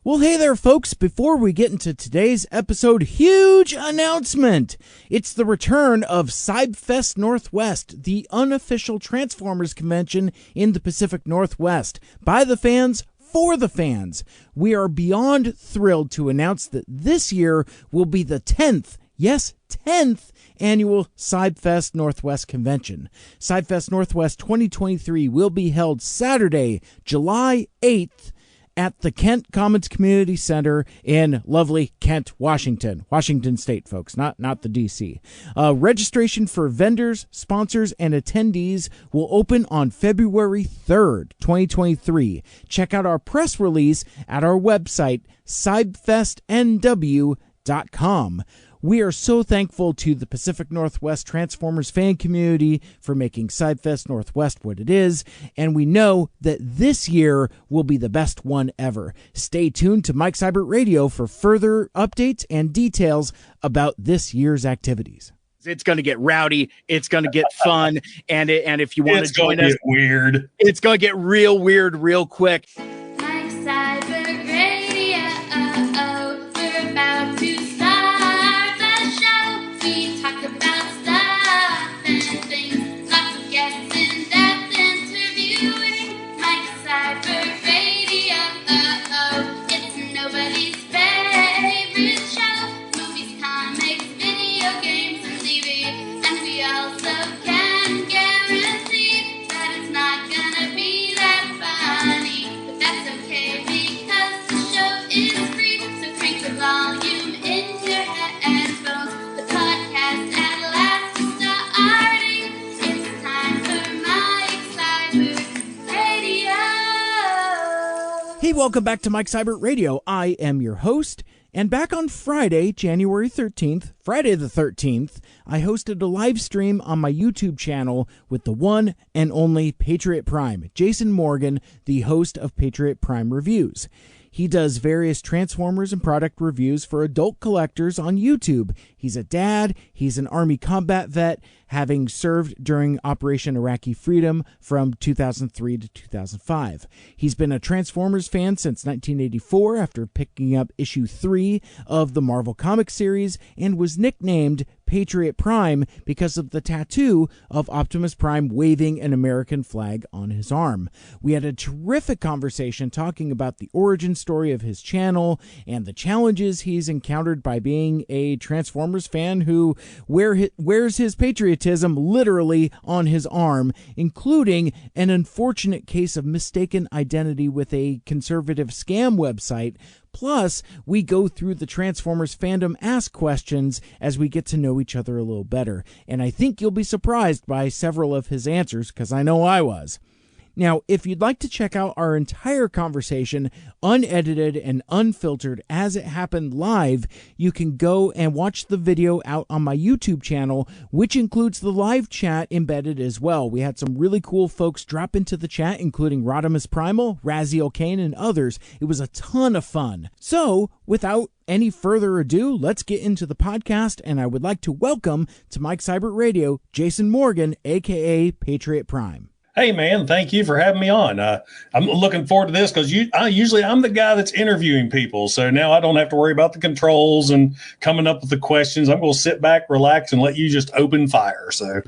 Well, hey there, folks. Before we get into today's episode, huge announcement. It's the return of CybFest Northwest, the unofficial Transformers convention in the Pacific Northwest. By the fans, for the fans. We are beyond thrilled to announce that this year will be the 10th, yes, 10th annual CybFest Northwest convention. CybFest Northwest 2023 will be held Saturday, July 8th, at the Kent Commons Community Center in lovely Kent, Washington. Washington State, folks, not the D.C. Registration for vendors, sponsors, and attendees will open on February 3rd, 2023. Check out our press release at our website, cybfestnw.com. We are so thankful to the Pacific Northwest Transformers fan community for making CybFest Northwest what it is, and we know that this year will be the best one ever. Stay tuned to Mike Seibert Radio for further updates and details about this year's activities. It's going to get rowdy. It's going to get fun. And if you want to join us, weird. It's going to get real weird real quick. Mike Seibert Radio. We're about to start the show. We talk about stuff and things. Lots of guests, in-depth interviewing. Mike Seibert Radio. It's nobody's favorite show. Movies, comics, video games, and TV. And we also can guarantee that it's not gonna be that funny. But that's okay because the show is free. So crank the volume in your headphones. The podcast at last is starting. It's time for Mike Seibert Radio. Hey, welcome back to Mike Seibert Radio. I am your host, and back on Friday, January 13th, Friday the 13th, I hosted a live stream on my YouTube channel with the one and only Patriot Prime, Jason Morgan, the host of Patriot Prime Reviews. He does various Transformers and product reviews for adult collectors on YouTube. He's a dad, he's an Army combat vet, having served during Operation Iraqi Freedom from 2003 to 2005. He's been a Transformers fan since 1984 after picking up issue 3 of the Marvel Comics series, and was nicknamed Patriot Prime because of the tattoo of Optimus Prime waving an American flag on his arm. We had a terrific conversation talking about the origin story of his channel and the challenges he's encountered by being a Transformers fan who wears his patriotism literally on his arm, including an unfortunate case of mistaken identity with a conservative scam website. Plus, we go through the Transformers fandom Ask questions as we get to know each other a little better. And I think you'll be surprised by several of his answers, because I know I was. Now, if you'd like to check out our entire conversation, unedited and unfiltered as it happened live, you can go and watch the video out on my YouTube channel, which includes the live chat embedded as well. We had some really cool folks drop into the chat, including Rodimus Primal, Raziel Kane, and others. It was a ton of fun. So, without any further ado, let's get into the podcast, and I would like to welcome to Mike Seibert Radio, Jason Morgan, aka Patriot Prime. Hey, man, thank you for having me on. I'm looking forward to this because usually I'm the guy that's interviewing people. So now I don't have to worry about the controls and coming up with the questions. I'm going to sit back, relax, and let you just open fire. So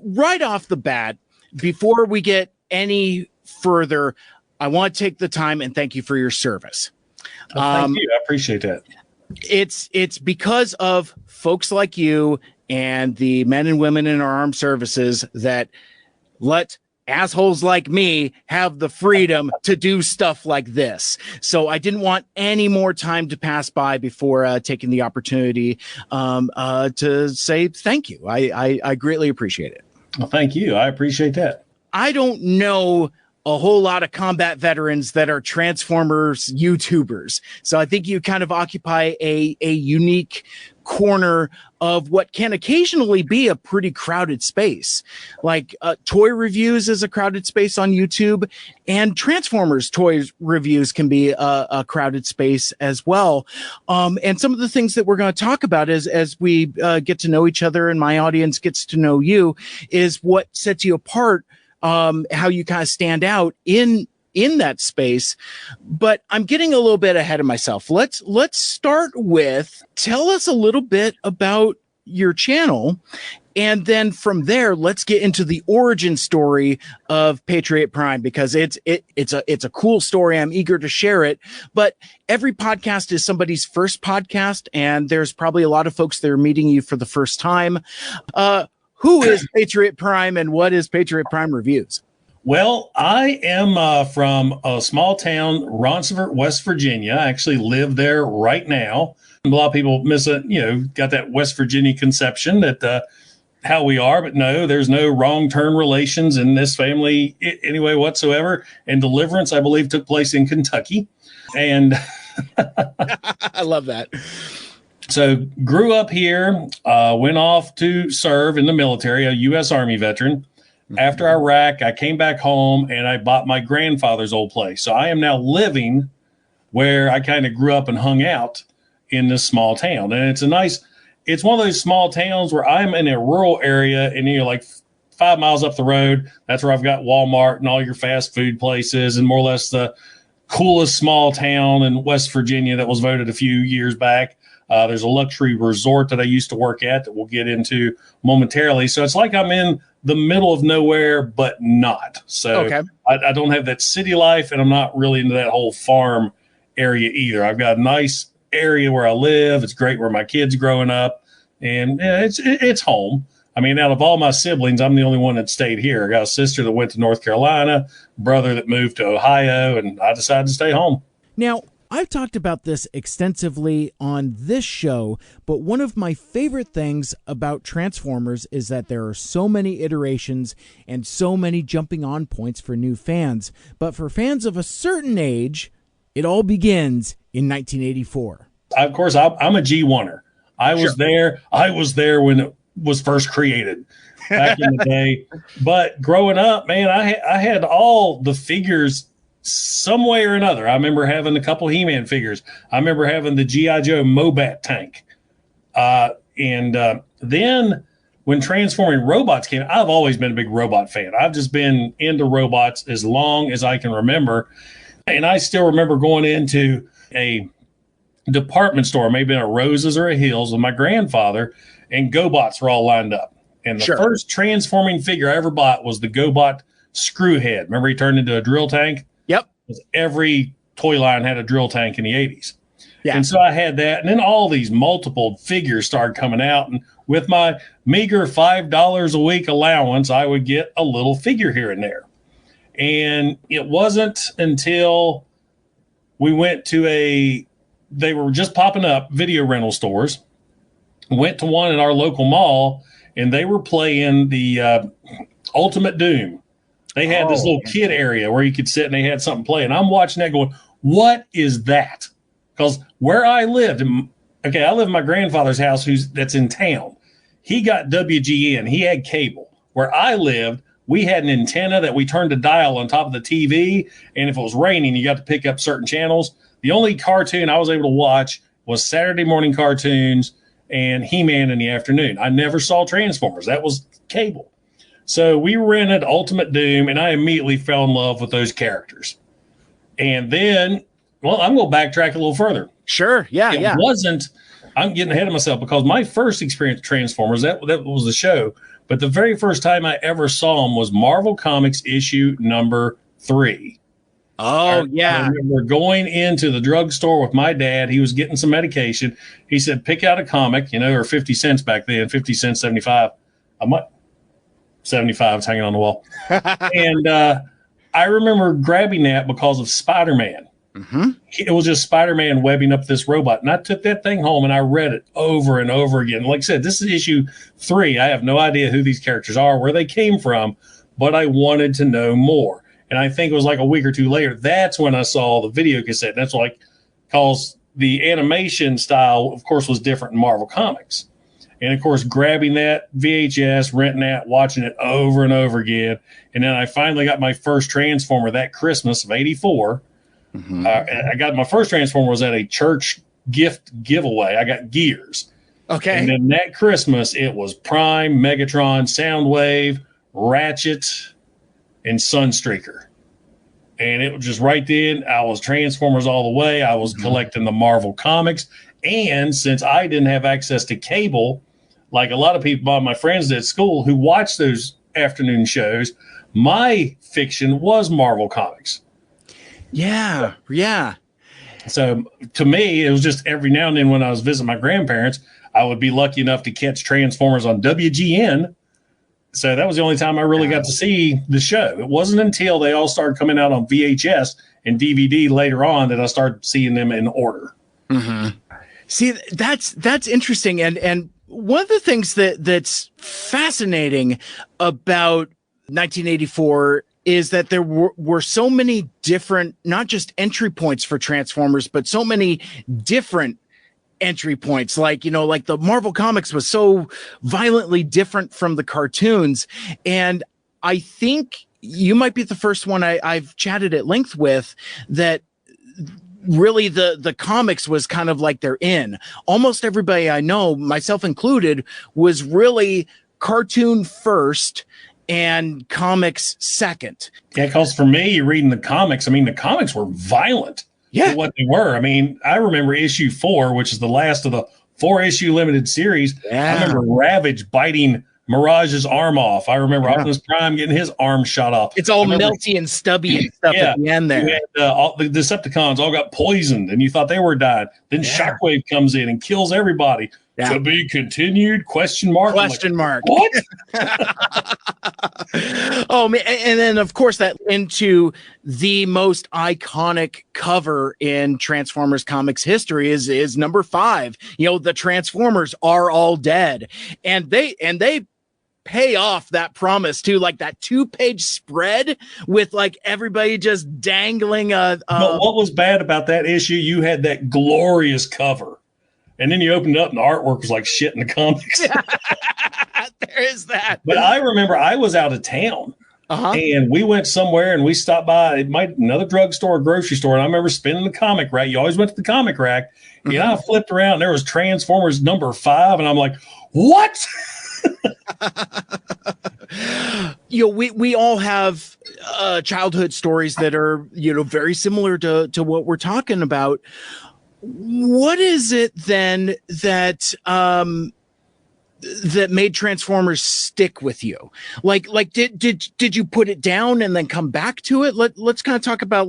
right off the bat, before we get any further, I want to take the time and thank you for your service. Thank you. I appreciate that. It's because of folks like you and the men and women in our armed services that let assholes like me have the freedom to do stuff like this. So I didn't want any more time to pass by before taking the opportunity to say thank you. I greatly appreciate it. Well, thank you. I appreciate that. I don't know a whole lot of combat veterans that are Transformers YouTubers. So I think you kind of occupy a unique corner of what can occasionally be a pretty crowded space. Like toy reviews is a crowded space on YouTube, and Transformers toy reviews can be a crowded space as well. And some of the things that we're going to talk about as we get to know each other and my audience gets to know you is what sets you apart, how you kind of stand out in in that space, but I'm getting a little bit ahead of myself. Let's start with, tell us a little bit about your channel. And then from there, let's get into the origin story of Patriot Prime, because it's a cool story. I'm eager to share it. But every podcast is somebody's first podcast, and there's probably a lot of folks that are meeting you for the first time. Who is Patriot Prime, and what is Patriot Prime Reviews? Well, I am from a small town, Ronceverte, West Virginia. I actually live there right now. A lot of people miss it, got that West Virginia conception that how we are, but no, there's no wrong turn relations in this family anyway whatsoever. And deliverance, I believe, took place in Kentucky. And I love that. So grew up here, went off to serve in the military, a U.S. Army veteran. After Iraq, I came back home and I bought my grandfather's old place. So I am now living where I kind of grew up and hung out in this small town. And it's one of those small towns where I'm in a rural area, and like 5 miles up the road, that's where I've got Walmart and all your fast food places, and more or less the coolest small town in West Virginia that was voted a few years back. There's a luxury resort that I used to work at that we'll get into momentarily. So it's like I'm in the middle of nowhere, but not. So okay. I don't have that city life, and I'm not really into that whole farm area either. I've got a nice area where I live. It's great where my kids growing up, and it's home. I mean, out of all my siblings, I'm the only one that stayed here. I got a sister that went to North Carolina, brother that moved to Ohio, and I decided to stay home. Now, I've talked about this extensively on this show, but one of my favorite things about Transformers is that there are so many iterations and so many jumping on points for new fans. But for fans of a certain age, it all begins in 1984. Of course, I'm a G1er. I was there. I was there when it was first created back in the day. But growing up, man, I had all the figures some way or another. I remember having a couple He-Man figures. I remember having the G.I. Joe Mobat tank. And then when Transforming Robots came, I've always been a big robot fan. I've just been into robots as long as I can remember. And I still remember going into a department store, maybe in a Rose's or a Hills, with my grandfather, and GoBots were all lined up. And the first transforming figure I ever bought was the GoBot Screwhead. Remember he turned into a drill tank? Yep. Every toy line had a drill tank in the 80s. Yeah. And so I had that. And then all these multiple figures started coming out. And with my meager $5 a week allowance, I would get a little figure here and there. And it wasn't until we went to they were just popping up video rental stores, went to one at our local mall, and they were playing the Ultimate Doom. They had this little kid area where you could sit and they had something play. And I'm watching that going, what is that? Because where I lived, I live in my grandfather's house that's in town. He got WGN. He had cable. Where I lived, we had an antenna that we turned a dial on top of the TV. And if it was raining, you got to pick up certain channels. The only cartoon I was able to watch was Saturday morning cartoons and He-Man in the afternoon. I never saw Transformers. That was cable. So we rented Ultimate Doom, and I immediately fell in love with those characters. And then, well, I'm going to backtrack a little further. Sure, yeah, I'm getting ahead of myself because my first experience with Transformers, that was the show, but the very first time I ever saw them was Marvel Comics issue number 3. Oh, yeah. I remember going into the drugstore with my dad. He was getting some medication. He said, pick out a comic, or 50 cents back then, 50 cents, 75. I'm like, 75 is hanging on the wall. And I remember grabbing that because of Spider-Man. Mm-hmm. It was just Spider-Man webbing up this robot. And I took that thing home and I read it over and over again. Like I said, this is issue 3. I have no idea who these characters are, where they came from, but I wanted to know more. And I think it was like a week or two later, that's when I saw the video cassette. That's like, because the animation style, of course, was different in Marvel Comics. And, of course, grabbing that VHS, renting that, watching it over and over again. And then I finally got my first Transformer that Christmas of 84. Mm-hmm. I got my first Transformer was at a church gift giveaway. I got Gears. Okay. And then that Christmas, it was Prime, Megatron, Soundwave, Ratchet, and Sunstreaker. And it was just right then. I was Transformers all the way. I was collecting the Marvel comics. And since I didn't have access to cable, like a lot of people, my friends at school who watched those afternoon shows, my fiction was Marvel comics. Yeah. Yeah. So to me, it was just every now and then when I was visiting my grandparents, I would be lucky enough to catch Transformers on WGN. So that was the only time I really got to see the show. It wasn't until they all started coming out on VHS and DVD later on that I started seeing them in order. Mm-hmm. See, that's interesting. And one of the things that's fascinating about 1984 is that there were so many different, not just entry points for Transformers, but so many different entry points. Like, like the Marvel comics was so violently different from the cartoons. And I think you might be the first one I've chatted at length with that really the comics was kind of like they're in. Almost everybody I know, myself included, was really cartoon first and comics second. Yeah, because for me, reading the comics, I mean, the comics were violent. Yeah. For what they were. I mean, I remember issue 4, which is the last of the 4-issue limited series. Yeah. I remember Ravage biting Mirage's arm off. I remember Optimus Prime getting his arm shot off. It's all melty and stubby and stuff at the end there. All the Decepticons all got poisoned, and you thought they were dying. Then Shockwave comes in and kills everybody. To be continued? Question mark. What? Oh man! And then of course that into the most iconic cover in Transformers comics history is number 5. The Transformers are all dead, and they pay off that promise too, like that 2-page spread with like everybody just dangling. But what was bad about that issue? You had that glorious cover. And then you opened it up and the artwork was like shit in the comics. There is that. But I remember I was out of town and we went somewhere and we stopped by another drugstore or grocery store. And I remember spinning the comic rack. You always went to the comic rack. Mm-hmm. I flipped around and there was Transformers number 5. And I'm like, what? We all have childhood stories that are, very similar to what we're talking about. What is it then that made Transformers stick with you? Like did you put it down and then come back to it? Let's kind of talk about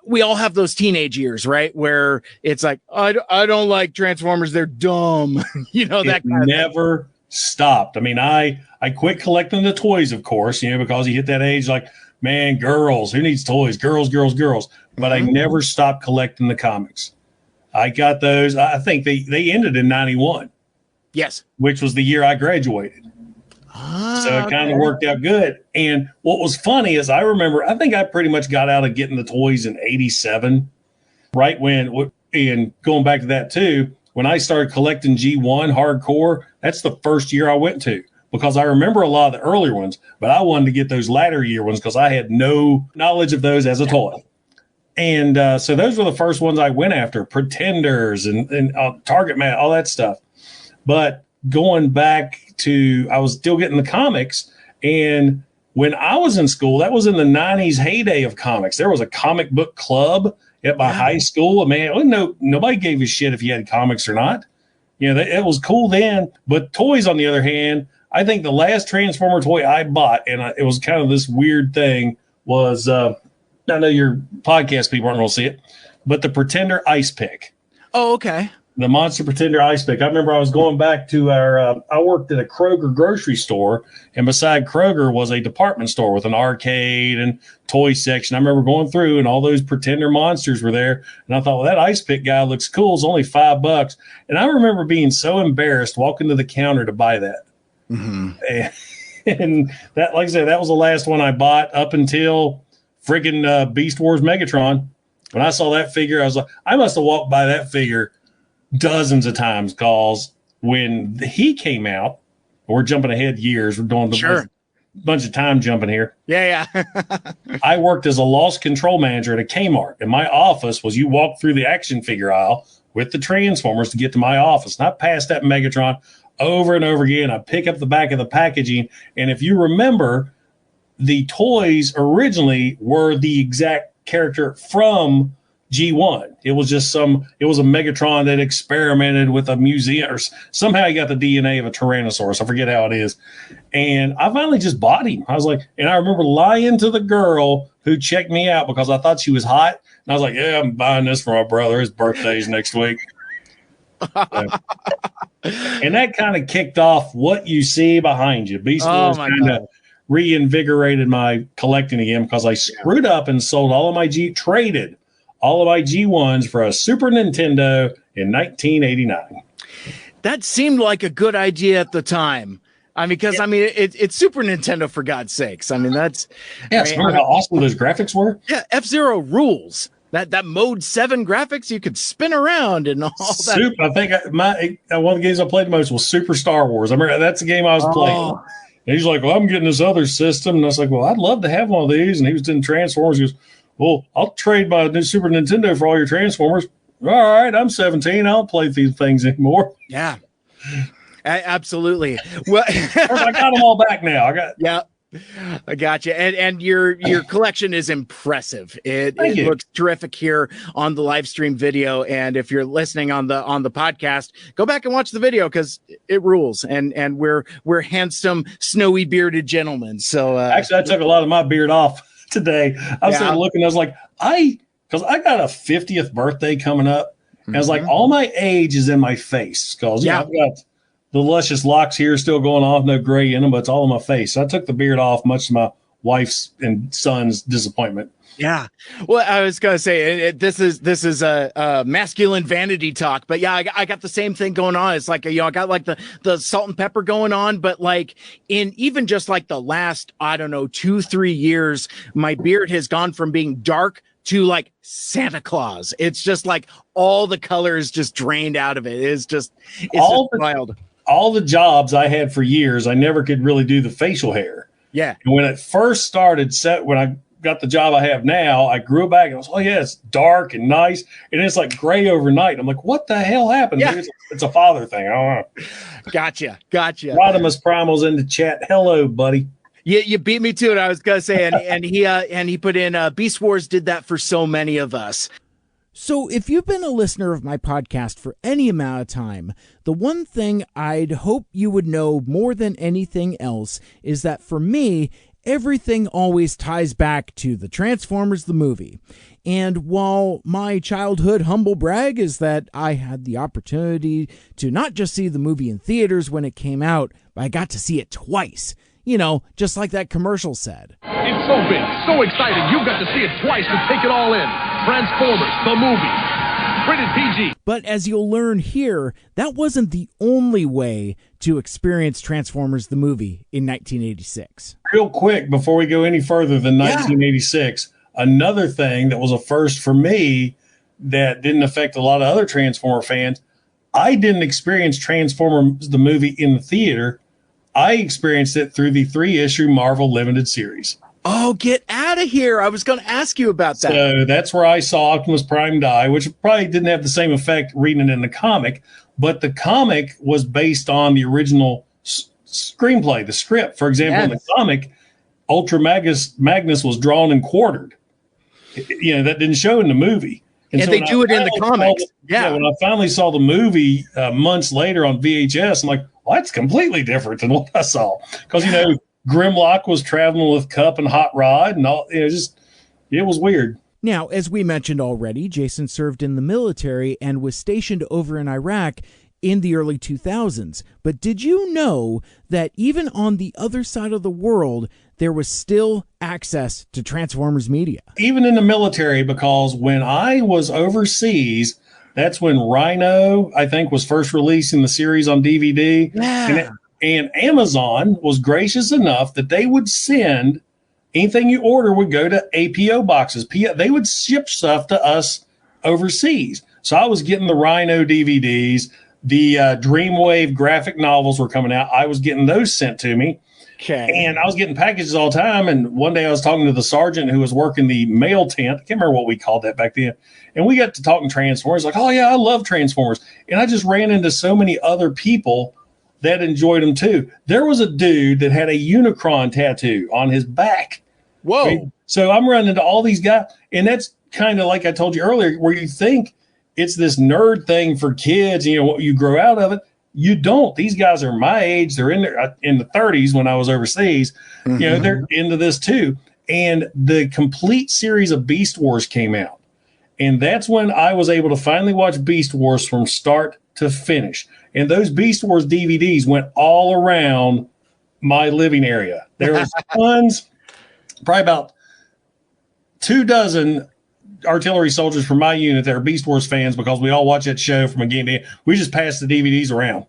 we all have those teenage years, right? Where it's like, I don't like Transformers. They're dumb. That kind of never stopped. I mean, I quit collecting the toys, of course, because you hit that age like, man, girls, who needs toys? Girls. But I never stopped collecting the comics. I got those. I think they ended in 91. Yes. Which was the year I graduated. So it kind of worked out good. And what was funny is I remember, I think I pretty much got out of getting the toys in 87, right when, and going back to that too, when I started collecting G1 hardcore, that's the first year I went to. Because I remember a lot of the earlier ones, but I wanted to get those latter year ones because I had no knowledge of those as a toy. And so those were the first ones I went after, Pretenders and Target Man, all that stuff. But going back to, I was still getting the comics. And when I was in school, that was in the 90s heyday of comics. There was a comic book club at my high school. Man, nobody gave a shit if you had comics or not. It was cool then. But toys, on the other hand, I think the last Transformer toy I bought, and it was kind of this weird thing, was, I know your podcast people aren't going to see it, but the Pretender Ice Pick. Oh, okay. The Monster Pretender Ice Pick. I remember I was going back to I worked at a Kroger grocery store, and beside Kroger was a department store with an arcade and toy section. I remember going through, and all those Pretender monsters were there, and I thought, well, that Ice Pick guy looks cool. It's only $5. And I remember being so embarrassed walking to the counter to buy that. Mm-hmm. And that, like I said, that was the last one I bought up until friggin' Beast Wars Megatron. When I saw that figure, I was like, I must have walked by that figure dozens of times, because when he came out, we're jumping ahead years. We're doing the bunch of time jumping here. Yeah. I worked as a loss control manager at a Kmart, and my office was, you walk through the action figure aisle with the Transformers to get to my office. And I passed that Megatron over and over again. I pick up the back of the packaging. And if you remember, the toys originally were the exact character from G1. It was just it was a Megatron that experimented with a museum, or somehow he got the DNA of a Tyrannosaurus. I forget how it is. And I finally just bought him. I was like, and I remember lying to the girl who checked me out because I thought she was hot. And I was like, yeah, I'm buying this for my brother. His birthday's next week. And that kind of kicked off what you see behind you. Beast Wars kind of reinvigorated my collecting again because I screwed up and sold traded all of my G1s for a Super Nintendo in 1989. That seemed like a good idea at the time. It's Super Nintendo, for God's sakes. That's remember how awesome those graphics were? Yeah, F-Zero rules. That Mode 7 graphics, you could spin around and all that. I think one of the games I played the most was Super Star Wars. I remember that's the game I was playing. And he's like, well, I'm getting this other system. And I was like, well, I'd love to have one of these. And he was in Transformers. He goes, well, I'll trade my new Super Nintendo for all your Transformers. All right, I'm 17. I don't play these things anymore. Yeah, absolutely. Well, I got them all back now. I got you. And your collection is impressive. It looks terrific here on the live stream video. And if you're listening on the podcast, go back and watch the video because it rules. And we're handsome, snowy bearded gentlemen. So actually, I took a lot of my beard off today. I was looking. I was like, because I got a 50th birthday coming up. And I was like, all my age is in my face because I've got the luscious locks here still going off, no gray in them, but it's all in my face. So I took the beard off, much to my wife's and son's disappointment. Yeah. Well, I was going to say this is a masculine vanity talk, but yeah, I got the same thing going on. It's like, I got like the salt and pepper going on, but like in even just like the last, 2-3 years, my beard has gone from being dark to like Santa Claus. It's just like all the colors just drained out of it. It's just wild. All the jobs I had for years, I never could really do the facial hair. Yeah. And when it first started, when I got the job I have now, I grew back and I was, it's dark and nice. And it's like gray overnight. I'm like, what the hell happened? Yeah. It's a father thing. I don't know. Gotcha. Rodimus Primal's in the chat. Hello, buddy. You beat me to it. I was going to say, and he put in Beast Wars did that for so many of us. So if you've been a listener of my podcast for any amount of time, the one thing I'd hope you would know more than anything else is that for me, everything always ties back to the Transformers the movie. And while my childhood humble brag is that I had the opportunity to not just see the movie in theaters when it came out, but I got to see it twice. Just like that commercial said. It's so big, so exciting, you've got to see it twice to take it all in. Transformers, the movie. Rated PG. But as you'll learn here, that wasn't the only way to experience Transformers the movie in 1986. Real quick, before we go any further than 1986, another thing that was a first for me that didn't affect a lot of other Transformer fans, I didn't experience Transformers the movie in the theater. I experienced it through the 3-issue Marvel Limited series. Oh, get out of here. I was going to ask you about that. So that's where I saw Optimus Prime die, which probably didn't have the same effect reading it in the comic, but the comic was based on the original screenplay, the script. For example, in the comic, Ultra Magnus was drawn and quartered. That didn't show in the movie. And so they do it in the comics. When I finally saw the movie months later on VHS, I'm like, well, that's completely different than what I saw. Because, Grimlock was traveling with Cup and Hot Rod and all. It was weird. Now, as we mentioned already, Jason served in the military and was stationed over in Iraq in the early 2000s. But did you know that even on the other side of the world, there was still access to Transformers media? Even in the military, because when I was overseas, that's when Rhino, I think, was first releasing the series on DVD. Yeah. And Amazon was gracious enough that they would send anything you order would go to APO boxes. They would ship stuff to us overseas. So I was getting the Rhino DVDs. The Dreamwave graphic novels were coming out. I was getting those sent to me. Okay. And I was getting packages all the time. And one day I was talking to the sergeant who was working the mail tent. I can't remember what we called that back then. And we got to talking Transformers. Like, oh, yeah, I love Transformers. And I just ran into so many other people that enjoyed them too. There was a dude that had a Unicron tattoo on his back. Whoa. Right? So I'm running into all these guys, and that's kind of like I told you earlier, where you think it's this nerd thing for kids, you grow out of it. You don't. These guys are my age. They're in the 30s when I was overseas. Mm-hmm. They're into this too. And the complete series of Beast Wars came out. And that's when I was able to finally watch Beast Wars from start to finish. And those Beast Wars DVDs went all around my living area. There was tons, probably about 24 artillery soldiers from my unit that are Beast Wars fans because we all watch that show from beginning to end. We just passed the DVDs around.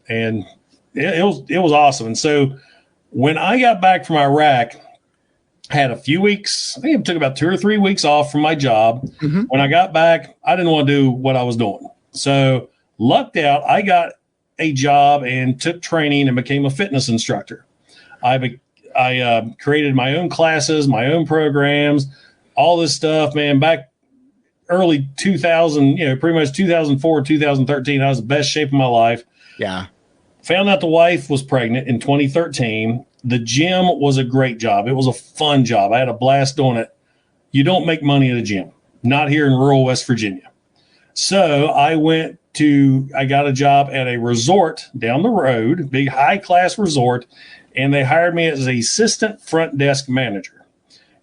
And it was awesome. And so when I got back from Iraq, had a few weeks, I think it took about 2 or 3 weeks off from my job. Mm-hmm. When I got back, I didn't want to do what I was doing. So lucked out, I got a job and took training and became a fitness instructor. I created my own classes, my own programs, all this stuff, man. Back early 2000, pretty much 2004, 2013, I was in the best shape of my life. Yeah. Found out the wife was pregnant in 2013. The gym was a great job. It was a fun job. I had a blast doing it. You don't make money at a gym, not here in rural West Virginia. So I got a job at a resort down the road, big high-class resort, and they hired me as an assistant front desk manager.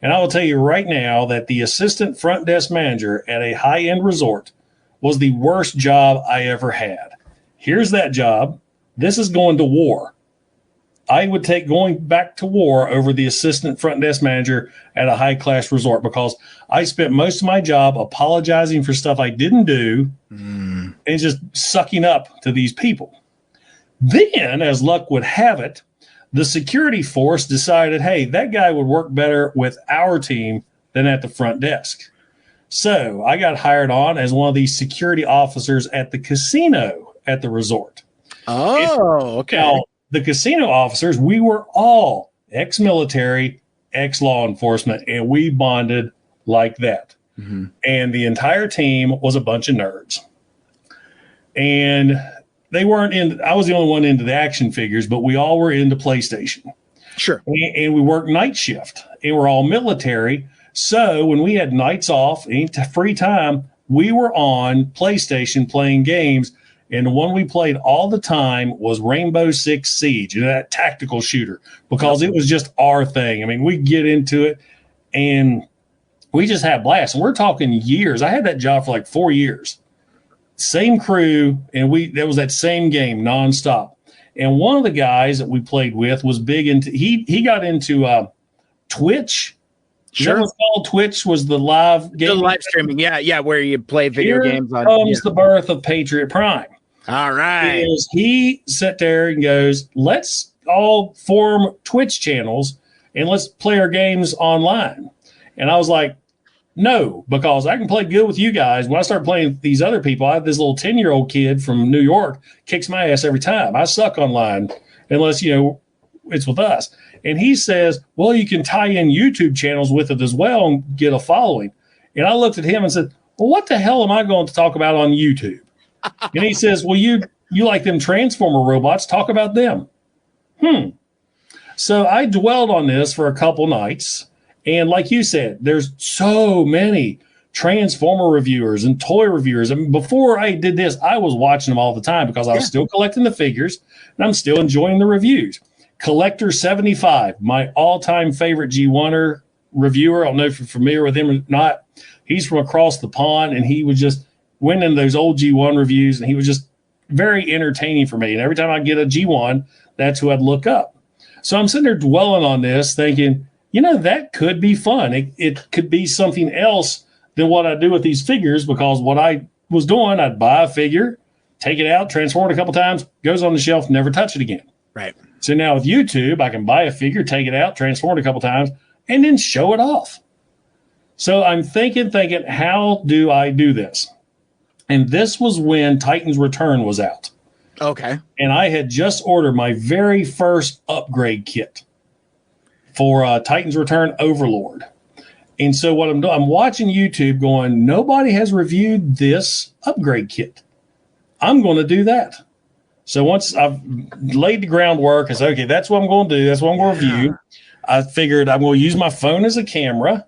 And I will tell you right now that the assistant front desk manager at a high-end resort was the worst job I ever had. Here's that job. This is going to war. I would take going back to war over the assistant front desk manager at a high-class resort because I spent most of my job apologizing for stuff I didn't do and just sucking up to these people. Then, as luck would have it, the security force decided, hey, that guy would work better with our team than at the front desk. So I got hired on as one of these security officers at the casino at the resort. Oh, okay. Now, the casino officers, we were all ex-military, ex-law enforcement, and we bonded like that. Mm-hmm. And the entire team was a bunch of nerds. And they weren't in, I was the only one into the action figures, but we all were into PlayStation. Sure. And we worked night shift, and we're all military. So when we had nights off, any free time, we were on PlayStation playing games. And the one we played all the time was Rainbow Six Siege, that tactical shooter, because it was just our thing. I mean, we get into it, and we just had blasts. And we're talking years. I had that job for like 4 years. Same crew, and that was that same game nonstop. And one of the guys that we played with was big into he got into Twitch. Sure. What's called Twitch was the live game. The live streaming, yeah, where you play video games on. Comes the birth of Patriot Prime. All right. He sat there and goes, let's all form Twitch channels and let's play our games online. And I was like, no, because I can play good with you guys. When I start playing with these other people, I have this little 10-year-old kid from New York kicks my ass every time. I suck online unless, it's with us. And he says, well, you can tie in YouTube channels with it as well and get a following. And I looked at him and said, well, what the hell am I going to talk about on YouTube? And he says, well, you like them Transformer robots. Talk about them. So I dwelled on this for a couple nights. And like you said, there's so many Transformer reviewers and toy reviewers. I mean, before I did this, I was watching them all the time because I was still collecting the figures and I'm still enjoying the reviews. Collector 75, my all-time favorite G1er reviewer. I don't know if you're familiar with him or not. He's from across the pond, and he was just went in those old G1 reviews, and he was just very entertaining for me. And every time I get a G1, that's who I'd look up. So I'm sitting there dwelling on this, thinking, that could be fun. It could be something else than what I do with these figures, because what I was doing, I'd buy a figure, take it out, transform it a couple times, goes on the shelf, never touch it again. Right. So now with YouTube, I can buy a figure, take it out, transform it a couple times, and then show it off. So I'm thinking, how do I do this? And this was when Titan's Return was out. Okay. And I had just ordered my very first upgrade kit for Titan's Return Overlord. And so what I'm doing, I'm watching YouTube going, nobody has reviewed this upgrade kit. I'm going to do that. So once I've laid the groundwork, I said, okay, that's what I'm going to do. That's what I'm going to review. I figured I'm going to use my phone as a camera,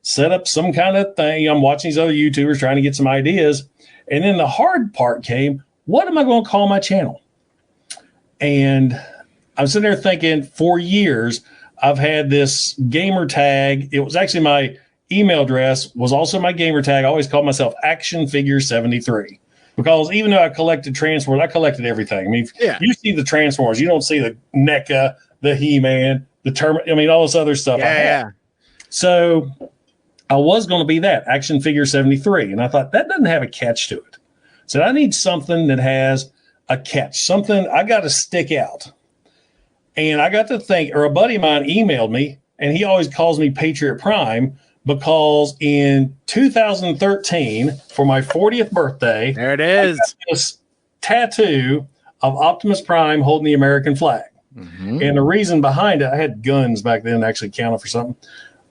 set up some kind of thing. I'm watching these other YouTubers trying to get some ideas. And then the hard part came, what am I going to call my channel? And I'm sitting there thinking, for years, I've had this gamer tag. It was actually my email address was also my gamer tag. I always called myself Action Figure 73 because even though I collected Transformers, I collected everything. I mean, you see the Transformers, you don't see the NECA, the He-Man, the all this other stuff. Yeah. So I was going to be that Action Figure 73. And I thought that doesn't have a catch to it. So I need something that has a catch, something I got to stick out. And I got to think, or a buddy of mine emailed me, and he always calls me Patriot Prime because in 2013, for my 40th birthday, there it is, I got this tattoo of Optimus Prime holding the American flag. Mm-hmm. And the reason behind it, I had guns back then that actually counted for something.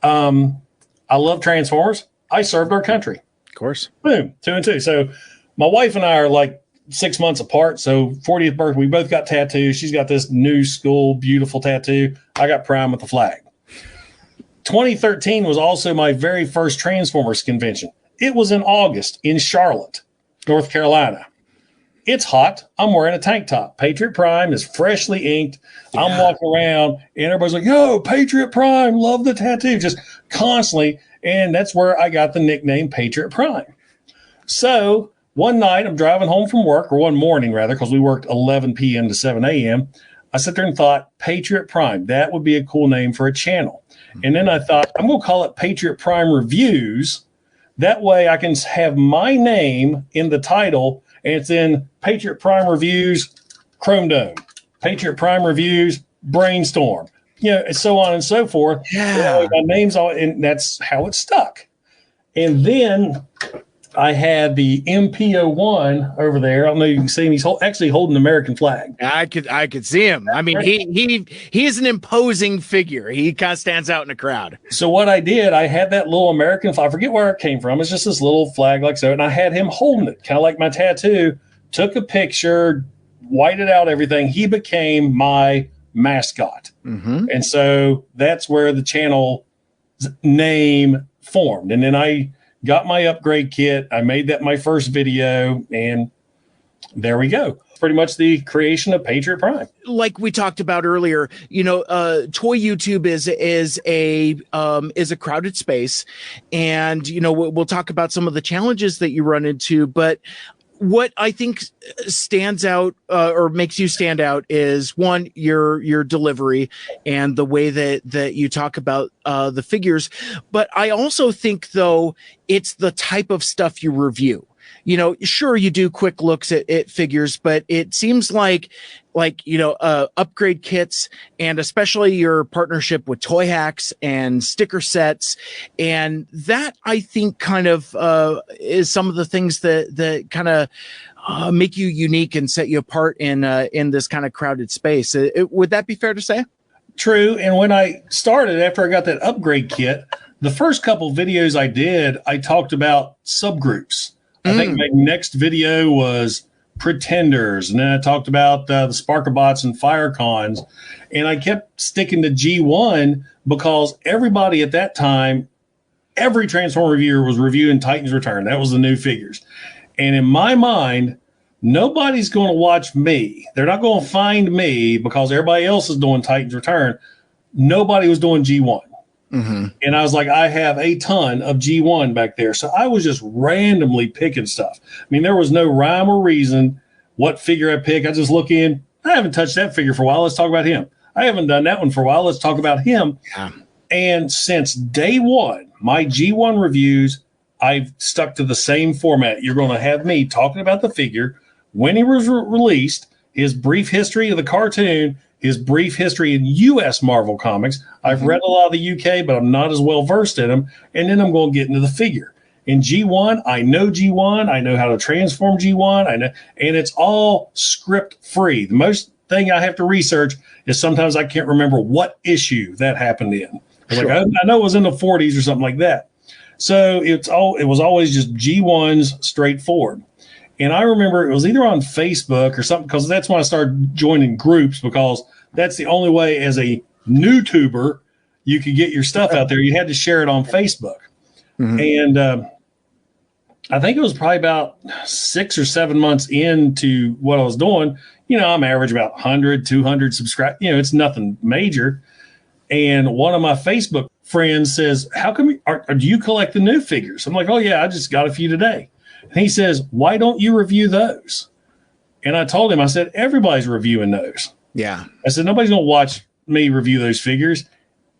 I love Transformers. I served our country. Of course. Boom, 2 and 2. So my wife and I are like 6 months apart. So 40th birthday, we both got tattoos. She's got this new school, beautiful tattoo. I got Prime with the flag. 2013 was also my very first Transformers convention. It was in August in Charlotte, North Carolina. It's hot. I'm wearing a tank top. Patriot Prime is freshly inked. Yeah. I'm walking around and everybody's like, yo, Patriot Prime, love the tattoo, just constantly. And that's where I got the nickname Patriot Prime. So one night I'm driving home from work, or one morning rather, because we worked 11 p.m. to 7 a.m. I sat there and thought, Patriot Prime, that would be a cool name for a channel. And then I thought, I'm going to call it Patriot Prime Reviews. That way I can have my name in the title, and it's in Patriot Prime Reviews, Chrome Dome, Patriot Prime Reviews, Brainstorm, and so on and so forth. Yeah. My name's all, and that's how it stuck. And then I had the MP01 over there. I don't know if you can see him. He's actually holding the American flag. I could see him. I mean, he is an imposing figure. He kind of stands out in a crowd. So what I did, I had that little American flag. I forget where it came from. It's just this little flag like so. And I had him holding it, kind of like my tattoo. Took a picture, whited out everything. He became my mascot. Mm-hmm. And so that's where the channel name formed. And then I got my upgrade kit. I made that my first video, and there we go. Pretty much the creation of Patriot Prime. Like we talked about earlier, toy YouTube is a crowded space, and we'll talk about some of the challenges that you run into. But what I think stands out or makes you stand out is one, your delivery and the way that you talk about the figures. But I also think, though, it's the type of stuff you review. Sure, you do quick looks at figures, but it seems like upgrade kits, and especially your partnership with Toy Hacks and sticker sets. And that, I think, kind of is some of the things that kind of make you unique and set you apart in this kind of crowded space. Would that be fair to say? True. And when I started, after I got that upgrade kit, the first couple videos I did, I talked about subgroups. I think my next video was Pretenders, and then I talked about the Sparkabots and Firecons, and I kept sticking to G1 because everybody at that time, every Transformer reviewer was reviewing Titan's Return. That was the new figures. And in my mind, nobody's going to watch me. They're not going to find me because everybody else is doing Titan's Return. Nobody was doing G1. Mm-hmm. And I was like, I have a ton of G1 back there. So I was just randomly picking stuff. I mean, there was no rhyme or reason what figure I pick. I just look in. I haven't touched that figure for a while. Let's talk about him. I haven't done that one for a while. Let's talk about him. Yeah. And since day one, my G1 reviews, I've stuck to the same format. You're going to have me talking about the figure, when he was released, his brief history of the cartoon, his brief history in U.S. Marvel Comics. I've read a lot of the UK, but I'm not as well versed in them. And then I'm going to get into the figure. In G1, I know G1. I know how to transform G1. I know, and it's all script free. The most thing I have to research is sometimes I can't remember what issue that happened in. Sure. Like I know it was in the 40s or something like that. So it was always just G1s straightforward. And I remember it was either on Facebook or something, because that's when I started joining groups, because that's the only way as a YouTuber you could get your stuff out there. You had to share it on Facebook. And I think it was probably about 6 or 7 months into what I was doing. You know, I'm average about 100, 200 subscribers. You know, it's nothing major. And one of my Facebook friends says, how come do you collect the new figures? I'm like, oh, yeah, I just got a few today. And he says, why don't you review those? And I told him, I said, everybody's reviewing those. Yeah. I said, nobody's going to watch me review those figures.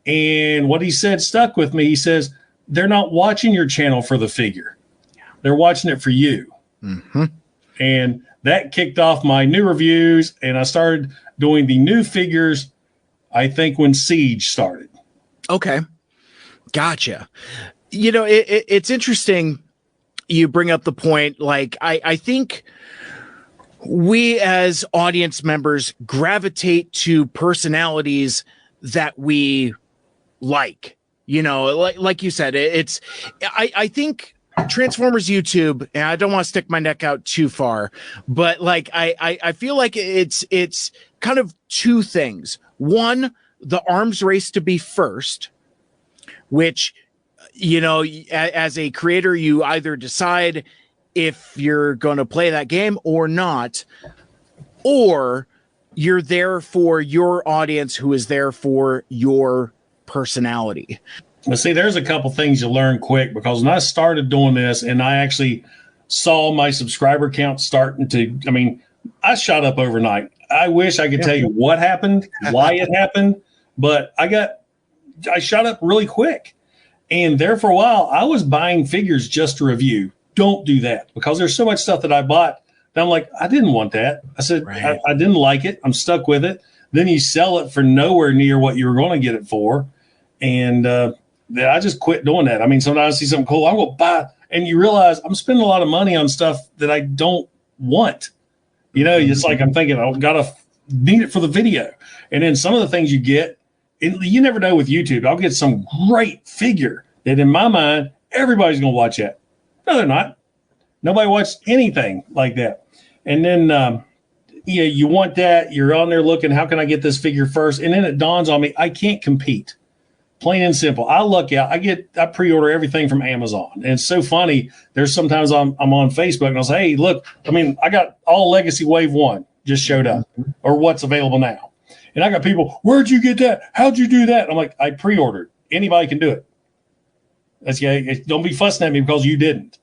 And what he said stuck with me. He says, they're not watching your channel for the figure. They're watching it for you. And that kicked off my new reviews. And I started doing the new figures, I think, when Siege started. Okay. Gotcha. You know, it's interesting you bring up the point. Like, I think we as audience members gravitate to personalities that we like. You know, like you said, I think Transformers YouTube, and I don't want to stick my neck out too far, but like I feel like it's kind of two things. One, the arms race to be first, which, you know, as a creator, you either decide if you're going to play that game or not, or you're there for your audience who is there for your personality. But see, there's a couple things you learn quick, because when I started doing this and I actually saw my subscriber count starting to, I mean, I shot up overnight. I wish I could tell you what happened, why it happened, but I shot up really quick. And there for a while, I was buying figures just to review. Don't do that, because there's so much stuff that I bought that I'm like, I didn't want that. I said, right. I didn't like it. I'm stuck with it. Then you sell it for nowhere near what you were going to get it for. And I just quit doing that. I mean, sometimes I see something cool, I'm going to buy, and you realize I'm spending a lot of money on stuff that I don't want. You know, it's like I'm thinking, I've got to need it for the video. And then some of the things you get, you never know with YouTube. I'll get some great figure that in my mind, everybody's going to watch that. No, they're not. Nobody watched anything like that. And then, you want that. You're on there looking, how can I get this figure first? And then it dawns on me, I can't compete. Plain and simple. I luck out. I pre-order everything from Amazon. And it's so funny. There's sometimes I'm on Facebook and I'll say, hey, look, I mean, I got all Legacy Wave 1 just showed up, or what's available now. And I got people, where'd you get that? How'd you do that? I'm like, I pre-ordered. Anybody can do it. That's don't be fussing at me because you didn't.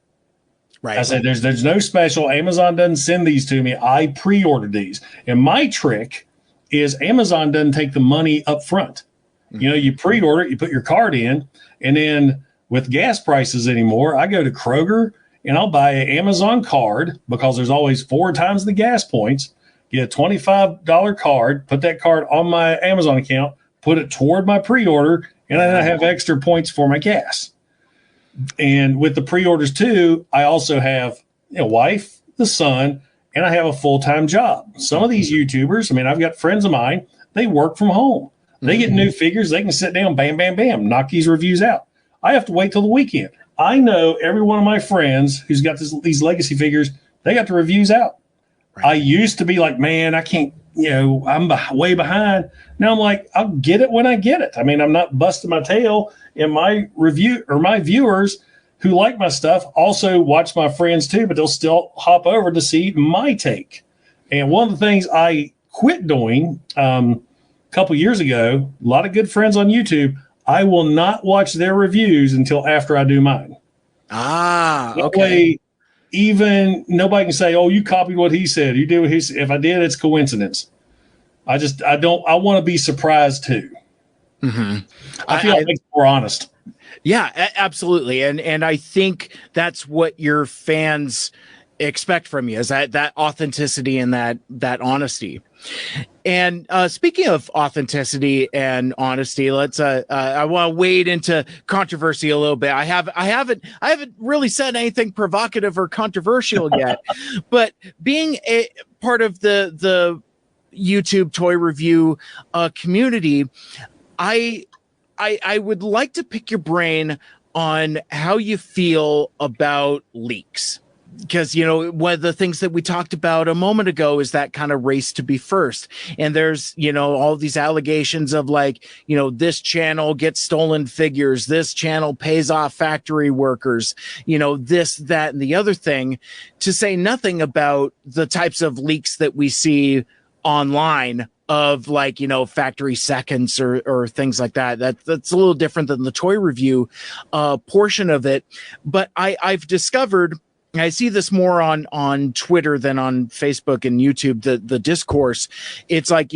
Right. I said, there's no special. Amazon doesn't send these to me. I pre-ordered these. And my trick is Amazon doesn't take the money up front. You know, you pre-order it, you put your card in, and then with gas prices anymore, I go to Kroger and I'll buy an Amazon card, because there's always 4 times the gas points. Get a $25 card, put that card on my Amazon account, put it toward my pre-order, and then I have extra points for my gas. And with the pre-orders too, I also have a wife, the son, and I have a full-time job. Some of these YouTubers, I mean, I've got friends of mine, they work from home. They get new figures. They can sit down, bam, bam, bam, knock these reviews out. I have to wait till the weekend. I know every one of my friends who's got these legacy figures, they got the reviews out. Right. I used to be like, man, I can't, I'm way behind. Now I'm like, I'll get it when I get it. I mean, I'm not busting my tail. And my my viewers who like my stuff also watch my friends too, but they'll still hop over to see my take. And one of the things I quit doing, couple years ago, a lot of good friends on YouTube, I will not watch their reviews until after I do mine. Ah, okay. That way, even nobody can say, oh, you copied what he said. You did what he said. If I did, it's coincidence. I want to be surprised too. Mm-hmm. I feel like it's more honest. Yeah, absolutely. And I think that's what your fans expect from you, is that authenticity and that honesty. And speaking of authenticity and honesty, let's I want to wade into controversy a little bit. I haven't really said anything provocative or controversial yet, but being a part of the YouTube toy review community, I would like to pick your brain on how you feel about leaks. because, one of the things that we talked about a moment ago is that kind of race to be first. And there's, all these allegations of like, this channel gets stolen figures. This channel pays off factory workers, this, that, and the other thing, to say nothing about the types of leaks that we see online of like, factory seconds or things like that. That's a little different than the toy review portion of it. But I've discovered, I see this more on Twitter than on Facebook and YouTube, the discourse. It's like,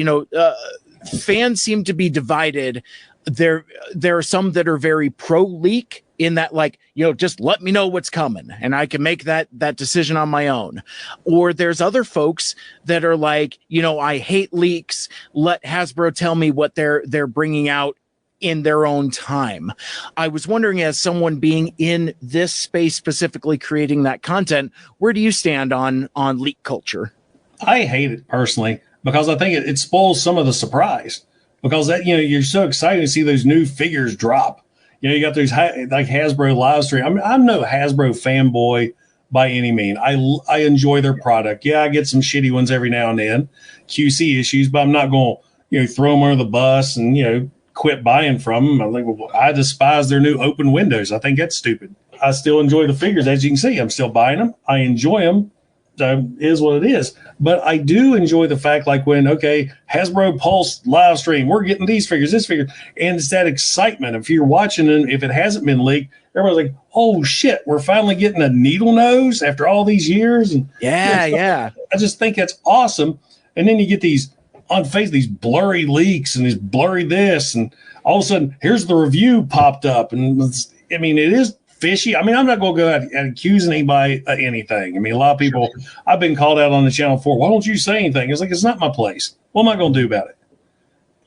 fans seem to be divided. There are some that are very pro leak, in that, like, just let me know what's coming and I can make that decision on my own. Or there's other folks that are like, I hate leaks. Let Hasbro tell me what they're bringing out in their own time. I was wondering, as someone being in this space, specifically creating that content, where do you stand on leak culture? I hate it personally, because I think it spoils some of the surprise, because that, you're so excited to see those new figures drop. You got those like Hasbro live stream. I'm no Hasbro fanboy by any mean. I enjoy their product. Yeah, I get some shitty ones every now and then, QC issues, but I'm not going to throw them under the bus and quit buying from them. I despise their new open windows. I think that's stupid. I still enjoy the figures, as you can see. I'm still buying them. I enjoy them. So it is what it is. But I do enjoy the fact, like when, Hasbro Pulse live stream, we're getting these figures, this figure. And it's that excitement. If you're watching and if it hasn't been leaked, everybody's like, oh shit, we're finally getting a needle nose after all these years. And yeah. I just think that's awesome. And then you get these on face, these blurry leaks and these blurry this. And all of a sudden, here's the review popped up. And it is fishy. I'm not going to go out and accuse anybody of anything. A lot of people, I've been called out on the channel for, why don't you say anything? It's like, it's not my place. What am I going to do about it?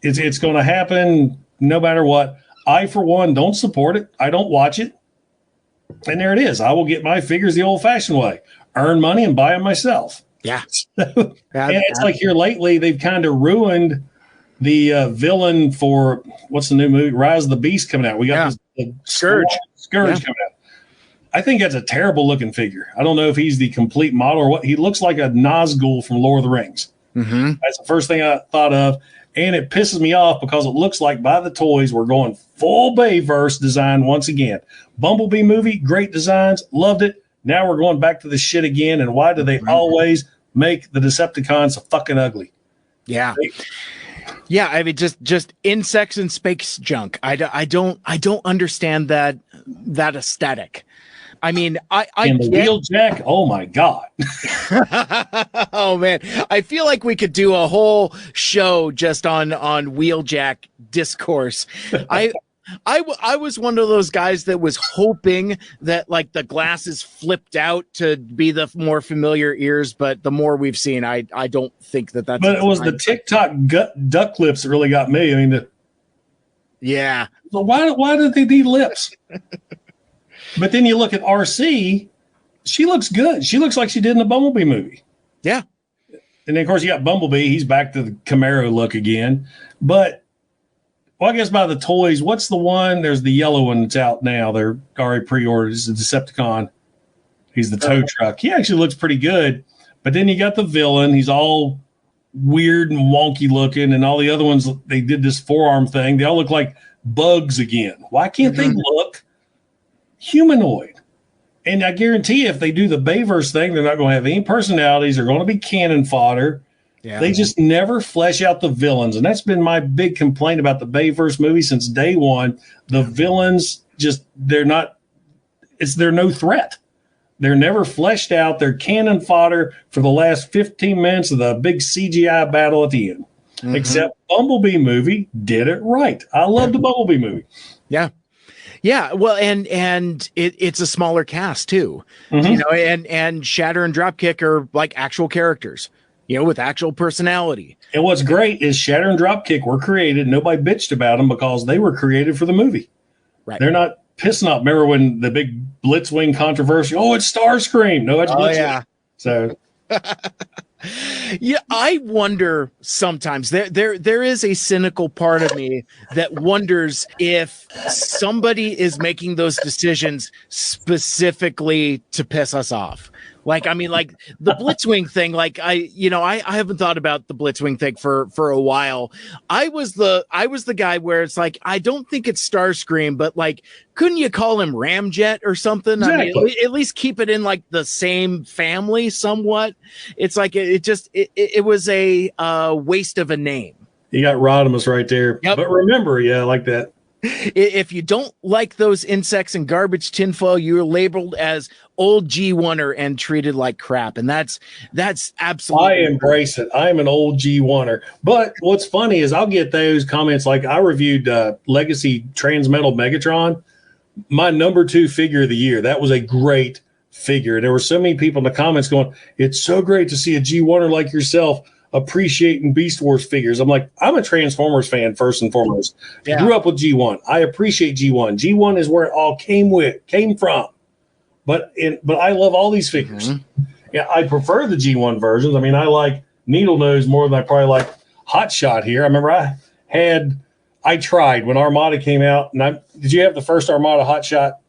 It's going to happen no matter what. I, for one, don't support it. I don't watch it. And there it is. I will get my figures the old-fashioned way. Earn money and buy them myself. Yeah. And it's like here lately, they've kind of ruined the villain for, what's the new movie? Rise of the Beast coming out. We got this Scourge coming out. I think that's a terrible looking figure. I don't know if he's the complete model or what. He looks like a Nazgul from Lord of the Rings. Mm-hmm. That's the first thing I thought of. And it pisses me off because it looks like by the toys, we're going full Bayverse design once again. Bumblebee movie, great designs, loved it. Now we're going back to the shit again. And why do they always make the Decepticons so fucking ugly? Yeah. Yeah, just insects and space junk. I don't understand that aesthetic. I and the Wheeljack, oh my god. Oh man, I feel like we could do a whole show just on Wheeljack discourse. I was one of those guys that was hoping that like the glasses flipped out to be the more familiar ears, but the more we've seen, I don't think that's. But it was the TikTok duck lips that really got me. Yeah. So why did they need lips? But then you look at RC, she looks good. She looks like she did in the Bumblebee movie. Yeah. And then of course you got Bumblebee. He's back to the Camaro look again, but. Well, I guess by the toys, what's the one? There's the yellow one that's out now. They're already pre-ordered. It's a Decepticon. He's the tow truck. He actually looks pretty good. But then you got the villain. He's all weird and wonky looking. And all the other ones, they did this forearm thing. They all look like bugs again. Why can't they look humanoid? And I guarantee you, if they do the Bayverse thing, they're not going to have any personalities. They're going to be cannon fodder. Yeah, they just never flesh out the villains. And that's been my big complaint about the Bayverse movie since day one. The villains they're no threat. They're never fleshed out. They're cannon fodder for the last 15 minutes of the big CGI battle at the end. Mm-hmm. Except Bumblebee movie did it right. I love the Bumblebee movie. Yeah. Yeah, well, and it's a smaller cast too, and Shatter and Dropkick are like actual characters. With actual personality. And what's great is Shatter and Dropkick were created. Nobody bitched about them because they were created for the movie. Right. They're not pissing off. Remember when the big Blitzwing controversy? Oh, it's Starscream. No, it's Blitzwing. Yeah. So. Yeah, I wonder sometimes there is a cynical part of me that wonders if somebody is making those decisions specifically to piss us off. Like, I mean, like the Blitzwing thing, like I haven't thought about the Blitzwing thing for a while. I was the guy where it's like, I don't think it's Starscream, but like, couldn't you call him Ramjet or something? Exactly. I mean, at least keep it in like the same family somewhat. It's like, it was a waste of a name. You got Rodimus right there. Yep. But remember, I like that. If you don't like those insects and garbage tinfoil, you're labeled as old G1er and treated like crap. And that's absolutely. I embrace it. I'm an old G1er. But what's funny is I'll get those comments. Like I reviewed Legacy Transmetal Megatron, my number 2 figure of the year. That was a great figure. There were so many people in the comments going, "It's so great to see a G1er like yourself appreciating Beast Wars figures." I'm like, I'm a Transformers fan first and foremost. Yeah. I grew up with G1. I appreciate G1. G1 is where it all came from. But I love all these figures. Mm-hmm. Yeah, I prefer the G1 versions. I mean, I like Needle Nose more than I probably like Hot Shot here. I remember I tried when Armada came out. And did you have the first Armada Hot Shot?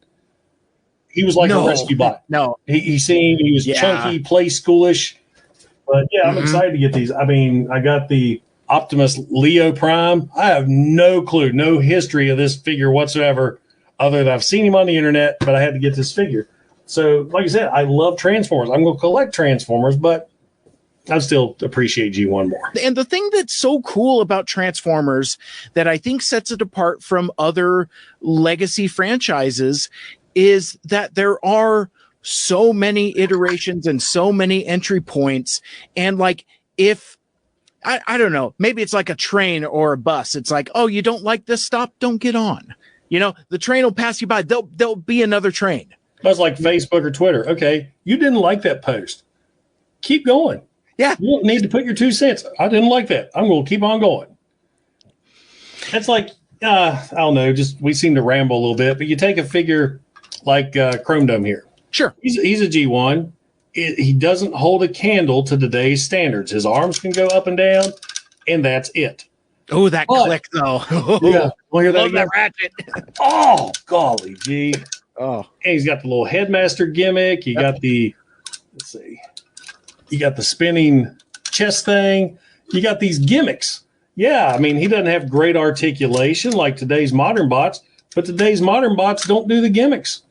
He was like a rescue bot. No, he was chunky, play schoolish. But yeah, I'm excited to get these. I mean, I got the Optimus Leo Prime. I have no clue, no history of this figure whatsoever, other than I've seen him on the internet, but I had to get this figure. So, like I said, I love Transformers. I'm going to collect Transformers, but I still appreciate G1 more. And the thing that's so cool about Transformers that I think sets it apart from other legacy franchises is that there are so many iterations and so many entry points. And like, if I don't know, maybe it's like a train or a bus. It's like, oh, you don't like this stop? Don't get on. You know, the train will pass you by. There'll be another train. That's like Facebook or Twitter. Okay, you didn't like that post. Keep going. Yeah. You don't need to put your 2 cents. I didn't like that. I'm going to keep on going. It's like, I don't know, just we seem to ramble a little bit, but you take a figure like Chrome Dome here. Sure. He's a G1. He doesn't hold a candle to today's standards. His arms can go up and down, and that's it. Oh, that click, though. Yeah. Well, love that ratchet. Oh, golly gee. Oh. And he's got the little headmaster gimmick. You got the, let's see, you got the spinning chest thing. You got these gimmicks. Yeah, I mean, he doesn't have great articulation like today's modern bots, but today's modern bots don't do the gimmicks.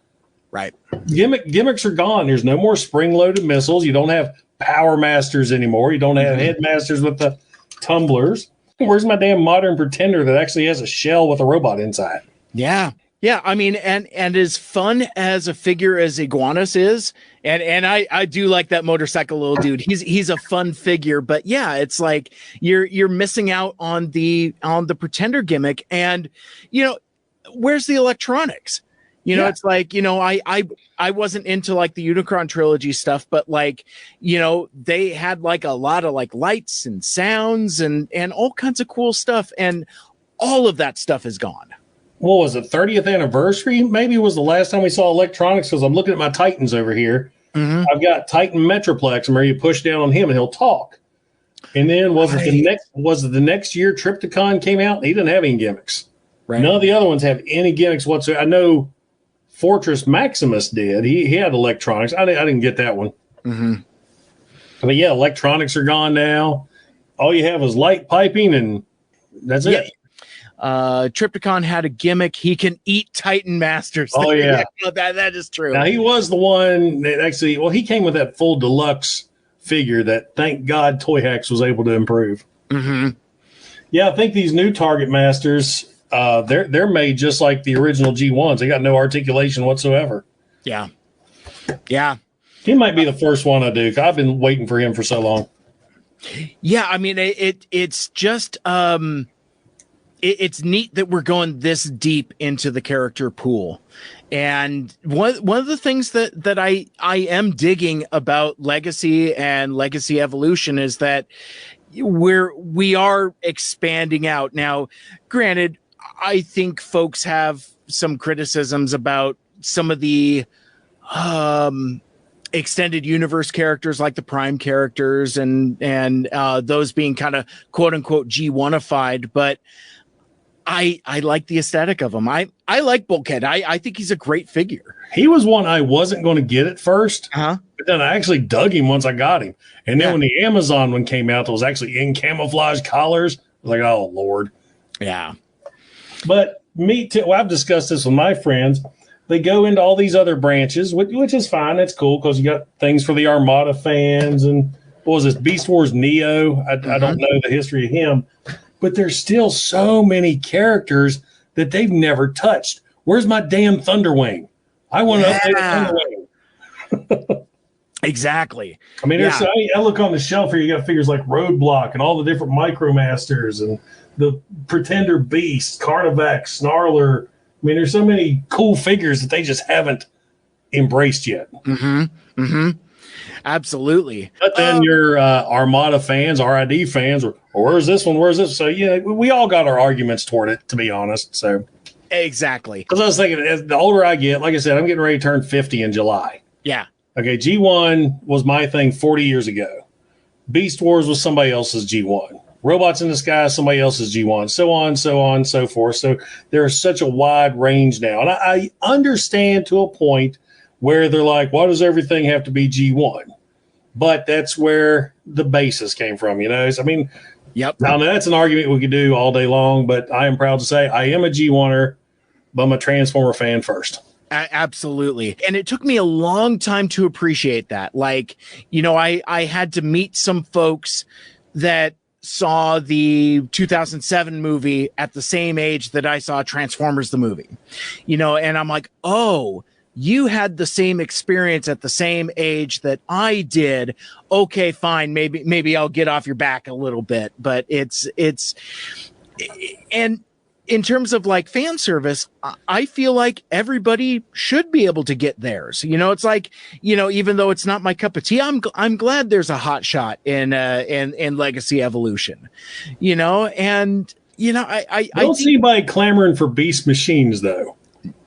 Right. Gimmicks are gone. There's no more spring-loaded missiles. You don't have Power Masters anymore. You don't have Headmasters with the tumblers. Where's my damn modern Pretender that actually has a shell with a robot inside? Yeah. Yeah, I mean, and as fun as a figure as Iguanus is, and I do like that motorcycle little dude. He's a fun figure, but yeah, it's like you're missing out on the Pretender gimmick, and you know, where's the electronics? You know, it's like, you know, I wasn't into like the Unicron trilogy stuff, but like, you know, they had like a lot of like lights and sounds and all kinds of cool stuff, and all of that stuff is gone. What was it, 30th anniversary? Maybe was the last time we saw electronics, because I'm looking at my Titans over here. Mm-hmm. I've got Titan Metroplex, where you push down on him and he'll talk. And then was it the next year Triptychon came out? He didn't have any gimmicks. Right. None of the other ones have any gimmicks whatsoever. I know Fortress Maximus did. He had electronics. I didn't get that one. Mm-hmm. But yeah, electronics are gone now. All you have is light piping, and that's it. Triptychon had a gimmick. He can eat Titan Masters. Oh yeah, that is true. Now he was the one that actually. Well, he came with that full deluxe figure that, thank God, Toy Hacks was able to improve. Mm-hmm. Yeah, I think these new Target Masters, they're made just like the original G1s. They got no articulation whatsoever. Yeah. He might be the first one I do. I've been waiting for him for so long. Yeah, I mean it's just. It's neat that we're going this deep into the character pool. And one of the things that I am digging about Legacy and Legacy Evolution is that we are expanding out. Now, granted, I think folks have some criticisms about some of the extended universe characters like the Prime characters and those being kind of quote unquote G1ified, but I like the aesthetic of him. I like Bulkhead. I think he's a great figure. He was one I wasn't going to get at first, Uh-huh. but then I actually dug him once I got him. And then when the Amazon one came out, that was actually in camouflage collars. I was like, oh, Lord. Yeah. But I've discussed this with my friends. They go into all these other branches, which is fine. That's cool because you got things for the Armada fans. And what was this? Beast Wars Neo. I don't know the history of him. But there's still so many characters that they've never touched. Where's my damn Thunderwing? I want to update Thunderwing. Exactly. I mean, I look on the shelf here. You got figures like Roadblock and all the different Micromasters and the Pretender Beast, Carnivac, Snarler. I mean, there's so many cool figures that they just haven't embraced yet. Absolutely. But then your Armada fans, RID fans, or where's this one? Where's this? So, yeah, we all got our arguments toward it, to be honest. So exactly. Because I was thinking, as the older I get, like I said, I'm getting ready to turn 50 in July. Yeah. Okay, G1 was my thing 40 years ago. Beast Wars was somebody else's G1. Robots in the Sky, somebody else's G1, so on, so forth. So there is such a wide range now. And I understand to a point where they're like, why does everything have to be G1? But that's where the basis came from, you know? So, I mean, now that's an argument we could do all day long, but I am proud to say I am a G1er, but I'm a Transformer fan first. Absolutely. And it took me a long time to appreciate that. Like, you know, I had to meet some folks that saw the 2007 movie at the same age that I saw Transformers the movie, you know, and I'm like, oh, you had the same experience at the same age that I did. Okay, fine. Maybe I'll get off your back a little bit, but and in terms of like fan service, I feel like everybody should be able to get theirs. You know, it's like, you know, even though it's not my cup of tea, I'm glad there's a hot shot in Legacy Evolution, you know, and you know, I don't see anybody clamoring for beast machines though.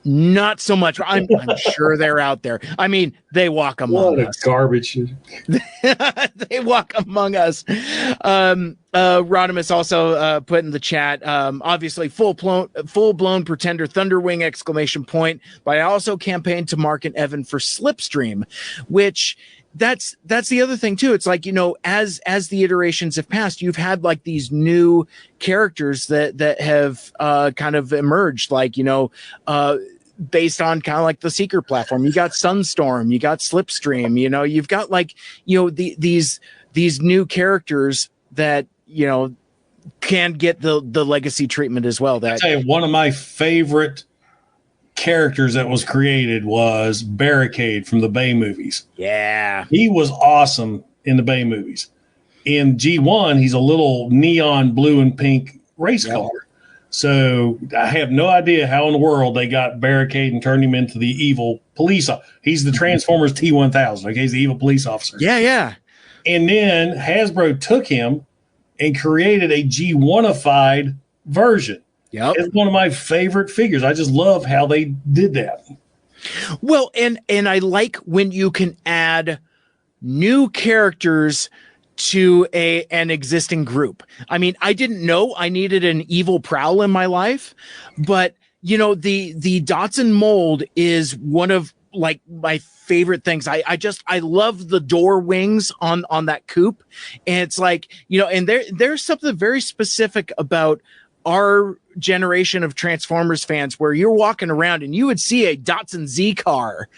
Not so much. I'm sure they're out there. I mean, they walk among us. Garbage. They walk among us. Rodimus also put in the chat, obviously full blown Pretender Thunderwing exclamation point, but I also campaigned to Mark and Evan for Slipstream, which that's the other thing too. It's like, you know, as the iterations have passed, you've had like these new characters that have kind of emerged, like, you know, based on kind of like the Seeker platform. You got Sunstorm, you got Slipstream, you know, you've got like, you know, these new characters that, you know, can get the legacy treatment as well. That, I tell you, one of my favorite characters that was created was Barricade from the Bay movies. Yeah. He was awesome in the Bay movies. In G1, he's a little neon blue and pink race car. So I have no idea how in the world they got Barricade and turned him into the evil police. He's the Transformers T-1000. Okay, he's the evil police officer. Yeah. And then Hasbro took him and created a G1-ified version. Yep. It's one of my favorite figures. I just love how they did that. Well, and I like when you can add new characters to an existing group. I mean, I didn't know I needed an evil Prowl in my life, but you know, the Datsun mold is one of like my favorite things. I love the door wings on that coupe. And it's like, you know, and there's something very specific about our generation of Transformers fans where you're walking around and you would see a Datsun Z car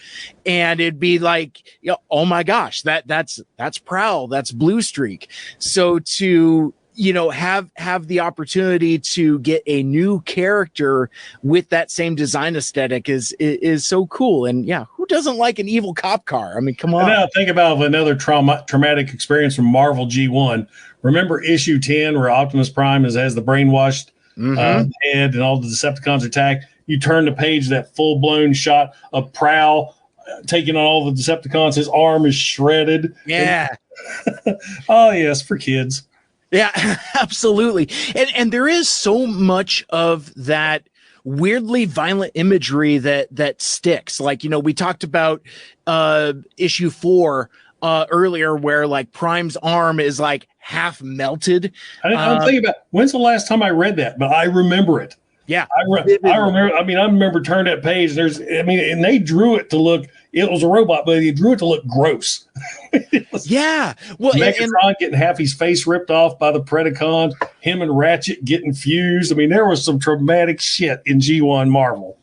and it'd be like, you know, oh my gosh, that's Prowl, that's Blue Streak. So to, you know, have the opportunity to get a new character with that same design aesthetic is so cool. And yeah, who doesn't like an evil cop car? I mean, come on. And now think about another traumatic experience from Marvel G1. Remember issue 10 where Optimus Prime has the brainwashed head and all the Decepticons attack? You turn the page, that full-blown shot of Prowl taking on all the Decepticons. His arm is shredded. Yeah. Oh, yes, for kids. Yeah, absolutely. And there is so much of that weirdly violent imagery that sticks. Like, you know, we talked about issue 4 earlier where like Prime's arm is like half melted. I'm thinking about when's the last time I read that, but I remember it. Yeah. I remember. I mean, I remember turning that page. And they drew it to look. It was a robot, but they drew it to look gross. Yeah. Well, Megatron getting half his face ripped off by the Predacons. Him and Ratchet getting fused. I mean, there was some traumatic shit in G1 Marvel.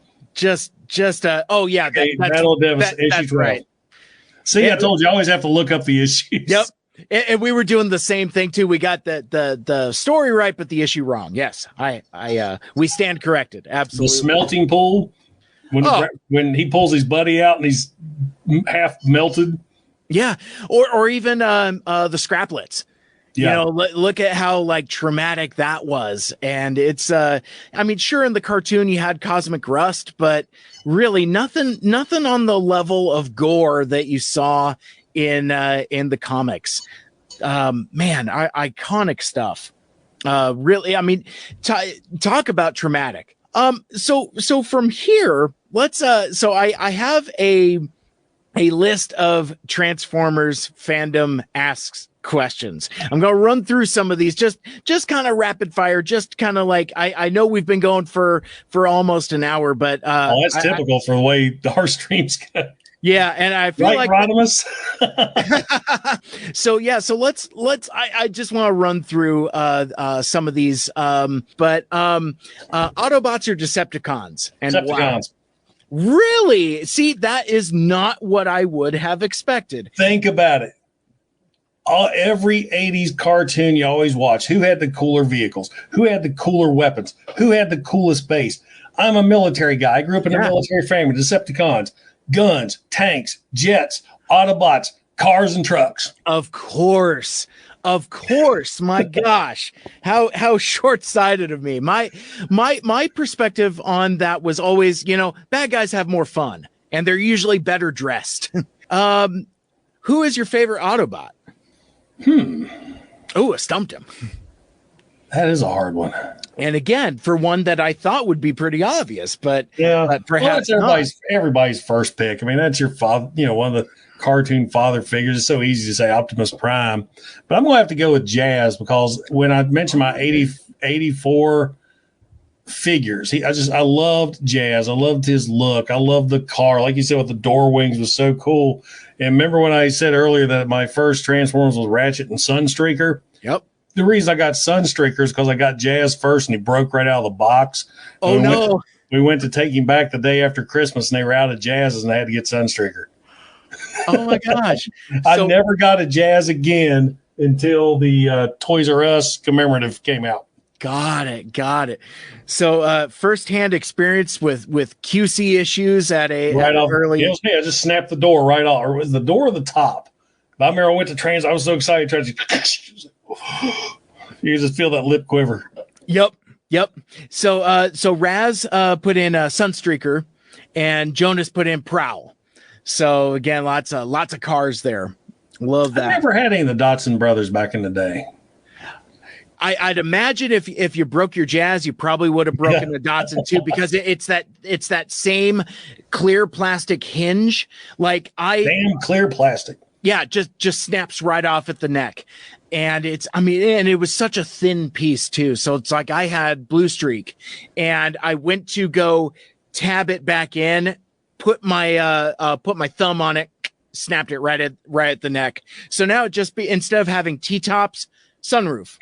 Oh yeah, that's right. See, I told you, I always have to look up the issues. Yep. And we were doing the same thing too. We got the story right, but the issue wrong. Yes, we stand corrected. Absolutely. The smelting pool when he pulls his buddy out and he's half melted. Yeah, or even the scraplets. Yeah. Look at how like traumatic that was. And it's I mean, sure, in the cartoon you had cosmic rust, but really nothing on the level of gore that you saw in the comics. Man, iconic stuff. Really, I mean, talk about traumatic. So from here, let's so I have a list of Transformers fandom asks questions. I'm going to run through some of these, just kind of rapid fire, just kind of like, I know we've been going for almost an hour, but that's typical for the way our streams go. Yeah, and I feel like Rodimus. So let's I just want to run through some of these but Autobots or Decepticons? And Decepticons. Wow. Really? See, that is not what I would have expected. Think about it. Every 80s cartoon you always watch, who had the cooler vehicles? Who had the cooler weapons? Who had the coolest base? I'm a military guy. I grew up in a military family. Decepticons, guns, tanks, jets, Autobots, cars and trucks. Of course. My gosh, how short-sighted of me. My perspective on that was always, bad guys have more fun and they're usually better dressed. Who is your favorite Autobot? Oh, I stumped him. That is a hard one. And again, for one that I thought would be pretty obvious, but perhaps that's everybody's first pick. I mean, that's your father, one of the cartoon father figures. It's so easy to say Optimus Prime, but I'm going to have to go with Jazz, because when I mentioned my 84 figures, I loved Jazz. I loved his look. I loved the car. Like you said, with the door wings was so cool. And remember when I said earlier that my first Transformers was Ratchet and Sunstreaker? Yep. The reason I got Sunstreaker is because I got Jazz first and he broke right out of the box. Oh, no. We went to take him back the day after Christmas and they were out of Jazz's and I had to get Sunstreaker. Oh, my gosh. I never got a Jazz again until the Toys R Us commemorative came out. Got it. So firsthand experience with QC issues at early. It was me. I just snapped the door right off. Or was the door or the top? I remember I went to Trans. I was so excited. You just feel that lip quiver. Yep. So Raz put in Sunstreaker, and Jonas put in Prowl. So again, lots of cars there. Love that. I never had any of the Dotson brothers back in the day. I'd imagine if you broke your Jazz, you probably would have broken the Dotson too, because it's that same clear plastic hinge. Damn clear plastic. Yeah, just snaps right off at the neck. And and it was such a thin piece too. So it's like I had Blue Streak and I went to go tab it back in, put my thumb on it, snapped it right at the neck. So now it just instead of having T-tops, sunroof.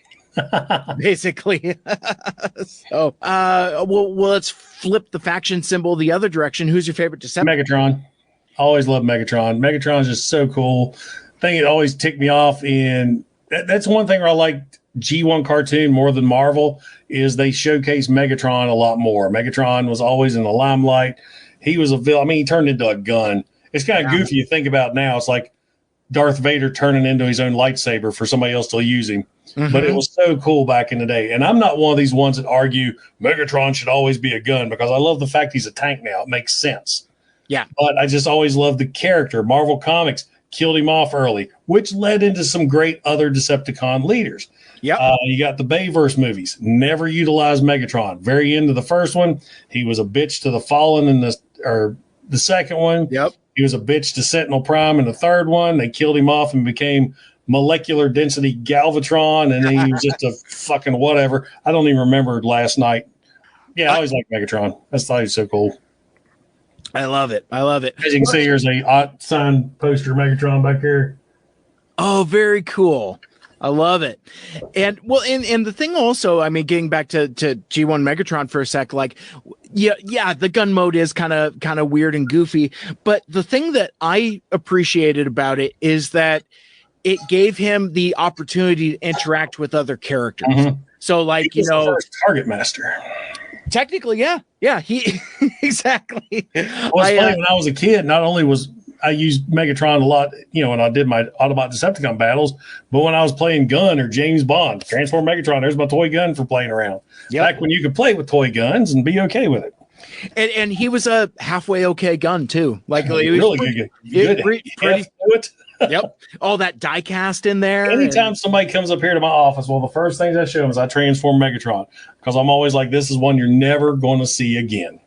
Basically. So well, let's flip the faction symbol the other direction. Who's your favorite Decepticon? Megatron. I always loved Megatron. Megatron's just so cool. I think it always ticked me off. That's one thing where I liked G1 cartoon more than Marvel, is they showcase Megatron a lot more. Megatron was always in the limelight. He was a villain. I mean, he turned into a gun. It's kind of goofy to think about now. It's like Darth Vader turning into his own lightsaber for somebody else to use him. Mm-hmm. But it was so cool back in the day. And I'm not one of these ones that argue Megatron should always be a gun, because I love the fact he's a tank now. It makes sense. Yeah. But I just always loved the character. Marvel Comics killed him off early, which led into some great other Decepticon leaders. Yeah. You got the Bayverse movies. Never utilized Megatron. Very end of the first one, he was a bitch to the Fallen in the second one. Yep. He was a bitch to Sentinel Prime in the third one. They killed him off and became Molecular Density Galvatron, and then he was just a fucking whatever. I don't even remember last night. Yeah, I always like Megatron. That's thought he's so cool. I love it. I love it. As you can see, here's a signed poster of Megatron back here. Oh, very cool. I love it. And well, and the thing also, I mean, getting back to G1 Megatron for a sec, like, yeah, the gun mode is kind of weird and goofy. But the thing that I appreciated about it is that it gave him the opportunity to interact with other characters. Mm-hmm. So, like, he was the first Target Master. Technically, yeah, he exactly. Well, it's funny, when I was a kid, not only was I used Megatron a lot, when I did my Autobot Decepticon battles, but when I was playing gun or James Bond, Transform Megatron, there's my toy gun for playing around. Yep. Back when you could play with toy guns and be okay with it. And he was a halfway okay gun too. Like, he was really good. Pretty. Yep. All that die cast in there. Anytime somebody comes up here to my office, well, the first things I show them is I transform Megatron, because I'm always like, this is one you're never going to see again.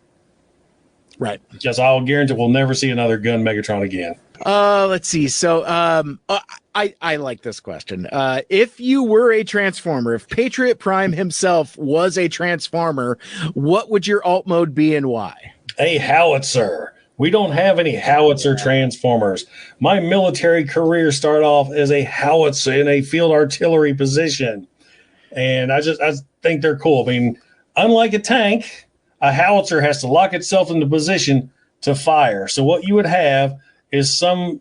Right. Because I'll guarantee we'll never see another gun Megatron again. Let's see. So I like this question. If you were a Transformer, if Patriot Prime himself was a Transformer, what would your alt mode be and why? A howitzer. We don't have any howitzer Transformers. My military career started off as a howitzer in a field artillery position. And I think they're cool. I mean, unlike a tank, a howitzer has to lock itself into position to fire. So what you would have is some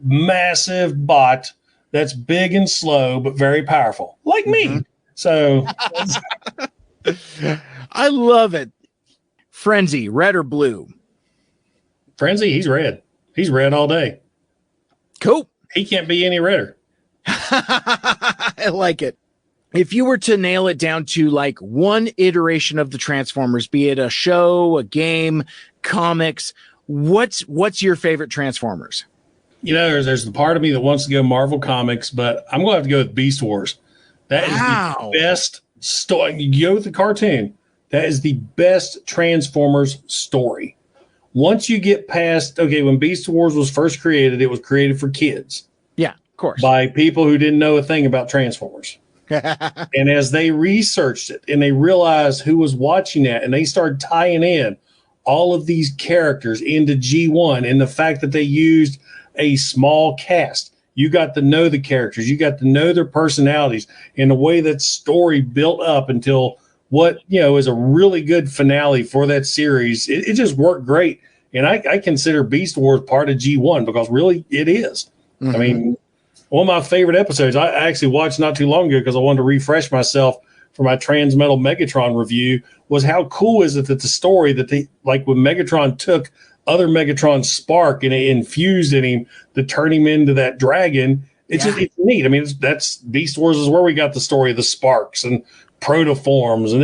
massive bot that's big and slow, but very powerful, like me. So I love it. Frenzy, red or blue? Frenzy, he's red. He's red all day. Cool. He can't be any redder. I like it. If you were to nail it down to like one iteration of the Transformers, be it a show, a game, comics, what's your favorite Transformers? There's the part of me that wants to go Marvel Comics, but I'm going to have to go with Beast Wars. That is the best story. You go with the cartoon. That is the best Transformers story. Once you get past, when Beast Wars was first created, it was created for kids. Yeah, of course. By people who didn't know a thing about Transformers. And as they researched it and they realized who was watching that, and they started tying in all of these characters into G1, and the fact that they used a small cast, you got to know the characters, you got to know their personalities, and the way that story built up until what is a really good finale for that series. It just worked great. And I consider Beast Wars part of G1 because really it is. Mm-hmm. I mean, one of my favorite episodes I actually watched not too long ago because I wanted to refresh myself for my Transmetal Megatron review was how cool is it that the story that like when Megatron took other Megatron's spark and it infused in him to turn him into that dragon. It's neat. I mean, that's Beast Wars is where we got the story of the sparks and protoforms, and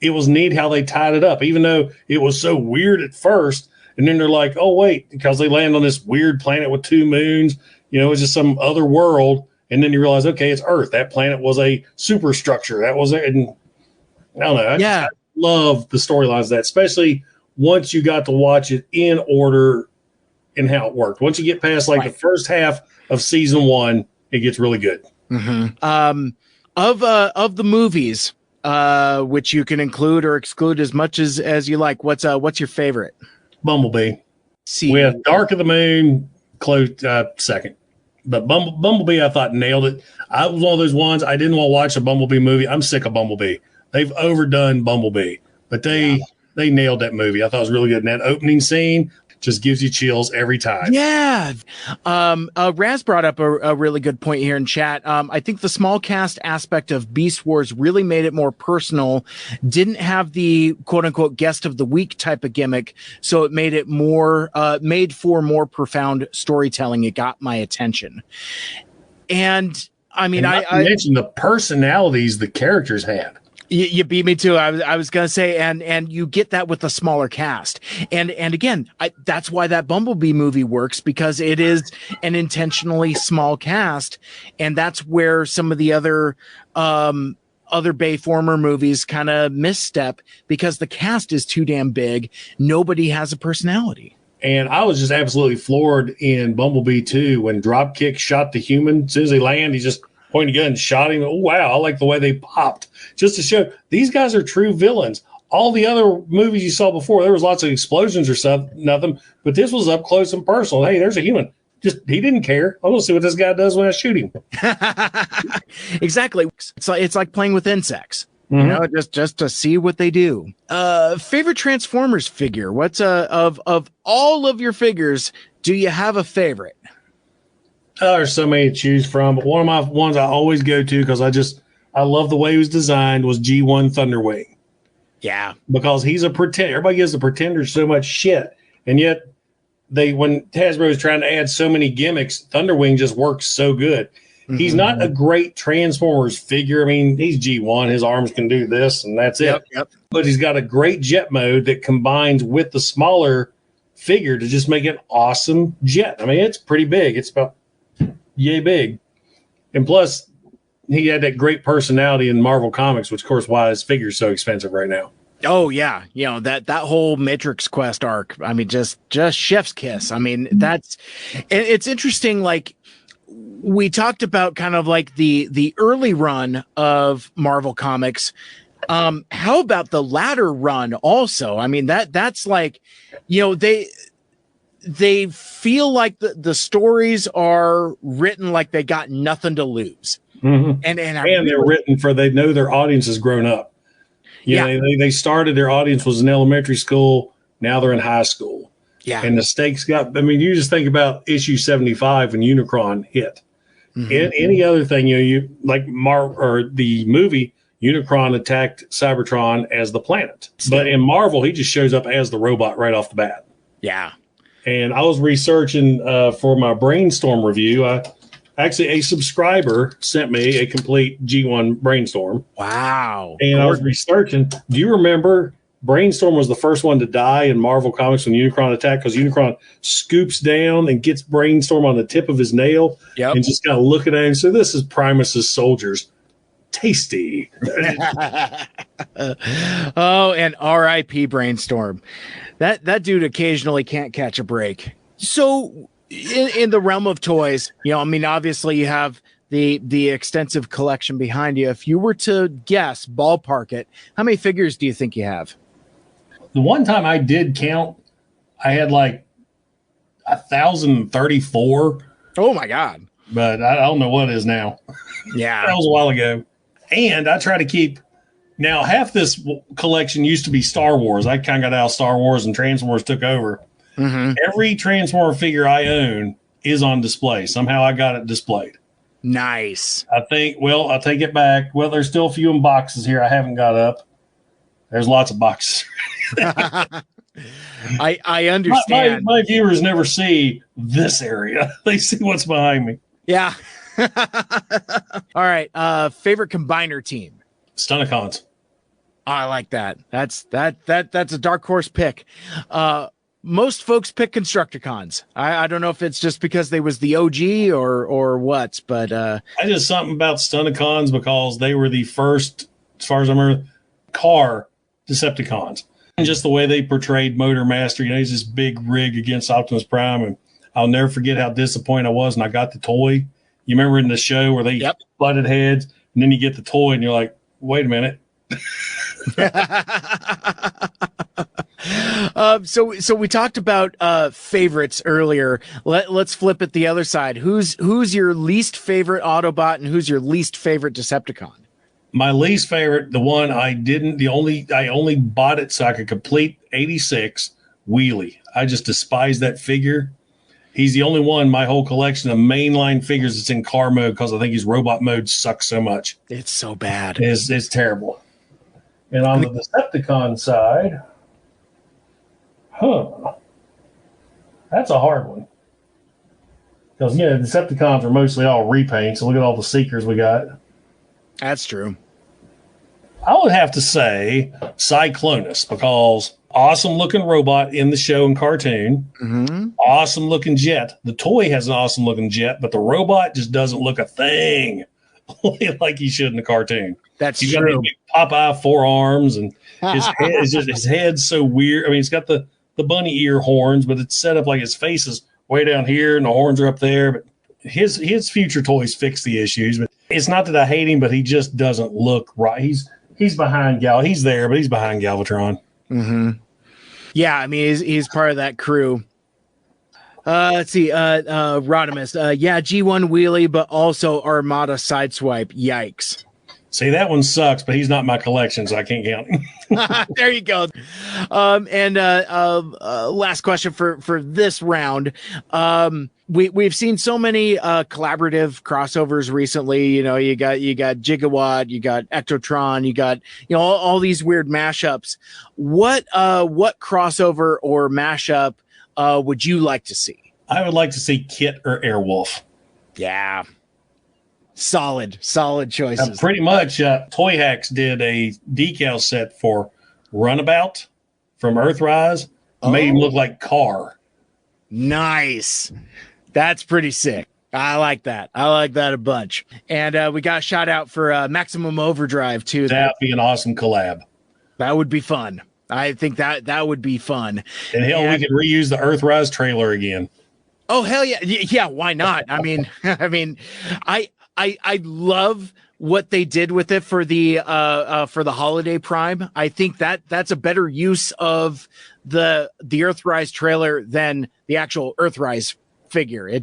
it was neat how they tied it up, even though it was so weird at first. And then they're like, oh wait, because they land on this weird planet with 2 moons, it's just some other world. And then you realize, okay, it's Earth. That planet was a superstructure. That was it. And I don't know. I love the storylines of that, especially once you got to watch it in order and how it worked. Once you get past the first half of season 1, it gets really good. Mm-hmm. Of the movies, which you can include or exclude as much as you like, what's your favorite? Bumblebee. See, with Dark of the Moon close second, but Bumblebee I thought nailed it. I was one of those ones I didn't want to watch a Bumblebee movie. I'm sick of Bumblebee. They've overdone Bumblebee, but they nailed that movie. I thought it was really good. And that opening scene just gives you chills every time. Yeah. Raz brought up a really good point here in chat. I think the small cast aspect of Beast Wars really made it more personal. Didn't have the quote unquote guest of the week type of gimmick. So it made it more, made for more profound storytelling. It got my attention. And I mean, I mentioned the personalities the characters had. You beat me too. I was going to say, and you get that with a smaller cast. And again, that's why that Bumblebee movie works, because it is an intentionally small cast. And that's where some of the other Bayformer movies kind of misstep, because the cast is too damn big. Nobody has a personality. And I was just absolutely floored in Bumblebee 2 when Dropkick shot the human. As soon as they land, he just pointed a gun and shot him. Oh, wow. I like the way they popped. Just to show these guys are true villains. all the other movies you saw before, there was lots of explosions or stuff, nothing. But this was up close and personal. Hey, there's a human. Just he didn't care. I want to see what this guy does when I shoot him. Exactly. It's like playing with insects. You know, just to see what they do. Favorite Transformers figure? What's of all of your figures, do you have a favorite? There's so many to choose from, but one of my ones I always go to because I love the way he was designed was G1 Thunderwing. Yeah, because he's a pretender. Everybody gives the pretender so much shit, and yet when Hasbro is trying to add so many gimmicks, Thunderwing just works so good. He's not a great Transformers figure. I mean, he's G1. His arms can do this, and that's it. Yep. But he's got a great jet mode that combines with the smaller figure to just make an awesome jet. I mean, it's pretty big. It's about yay big. And plus, he had that great personality in Marvel Comics, which, of course, why his figure's so expensive right now. Oh, yeah. You know, that whole Matrix Quest arc. I mean, just chef's kiss. I mean, it's interesting, like, we talked about kind of like the early run of Marvel Comics. How about the latter run also? I mean, that's like, you know, they feel like the stories are written like they got nothing to lose. And they're written for, they know their audience has grown up. You know, they started, their audience was in elementary school. Now they're in high school. Yeah. And the stakes got, I mean, you just think about issue 75 when Unicron hit. Any other thing, you know, you like or the movie, Unicron attacked Cybertron as the planet. But in Marvel, he just shows up as the robot right off the bat. Yeah. And I was researching for my Brainstorm review. Actually, a subscriber sent me a complete G1 Brainstorm. Wow. And I was researching. Do you remember Brainstorm was the first one to die in Marvel Comics when Unicron attacked? Because Unicron scoops down and gets Brainstorm on the tip of his nail and just kind of looking at him. So this is Primus's soldiers. Tasty. Oh, and R.I.P. Brainstorm. That dude occasionally can't catch a break. So in the realm of toys, you know, I mean, obviously you have the extensive collection behind you. If you were to guess, ballpark it, how many figures do you think you have? The one time I did count, I had like 1,034. Oh my God. But I don't know what it is now. Yeah. That was a while ago. And I try to keep, now half this collection used to be Star Wars. I kind of got out of Star Wars and Transformers took over. Every Transformer figure I own is on display. Somehow I got it displayed. Nice. I think, well, I'll take it back. Well, there's still a few in boxes here I haven't got up. There's lots of boxes. I understand. My viewers never see this area. They see what's behind me. Yeah. All right. Favorite combiner team? Stunticons. I like that. That's a dark horse pick. Most folks pick Constructicons. I don't know if it's just because they was the OG or what, but I just something about Stunticons because they were the first, as far as I remember, car Decepticons. And just the way they portrayed Motor Master, you know, he's this big rig against Optimus Prime, and I'll never forget how disappointed I was when I got the toy. You remember in the show where they butted heads, and then you get the toy, and you're like, wait a minute. So we talked about favorites earlier. Let's flip it the other side. Who's your least favorite Autobot and who's your least favorite Decepticon? My least favorite, the one I only bought it so I could complete 86, Wheelie. I just despise that figure. He's the only one in my whole collection of mainline figures that's in car mode because I think his robot mode sucks so much. It's so bad. It's terrible. And on the Decepticon side, that's a hard one. Because, yeah, Decepticons are mostly all repaints. So look at all the Seekers we got. That's true. I would have to say Cyclonus because awesome looking robot in the show and cartoon. Awesome looking jet. The toy has an awesome looking jet, but the robot just doesn't look a thing like he should in the cartoon. That's He's true. got big Popeye forearms, and his head's so weird. I mean, he's got the bunny ear horns, but it's set up like his face is way down here and the horns are up there. But his future toys fix the issues. But it's not that I hate him, but he just doesn't look right. He's behind He's there, but he's behind Galvatron. Mm-hmm. Yeah, I mean, he's part of that crew. Let's see. Rodimus. Yeah, G1 wheelie, but also Armada sideswipe. Yikes. See, that one sucks, but he's not in my collection, so I can't count him. There you go. Last question for this round. We've seen so many collaborative crossovers recently. You know, you got Gigawatt, you got Ectotron, you got all these weird mashups. What crossover or mashup would you like to see? I would like to see Kit or Airwolf. Yeah. Solid choices. Pretty much, Toy Hacks did a decal set for Runabout from Earthrise. Made him look like Carr. Nice. That's pretty sick. I like that. I like that a bunch. And we got a shout out for Maximum Overdrive, too. That'd be an awesome collab. That would be fun. I think that would be fun. And hell, we could reuse the Earthrise trailer again. Oh, hell yeah. Yeah, why not? I mean, I love what they did with it for the Holiday Prime. I think that's a better use of the Earthrise trailer than the actual Earthrise figure. I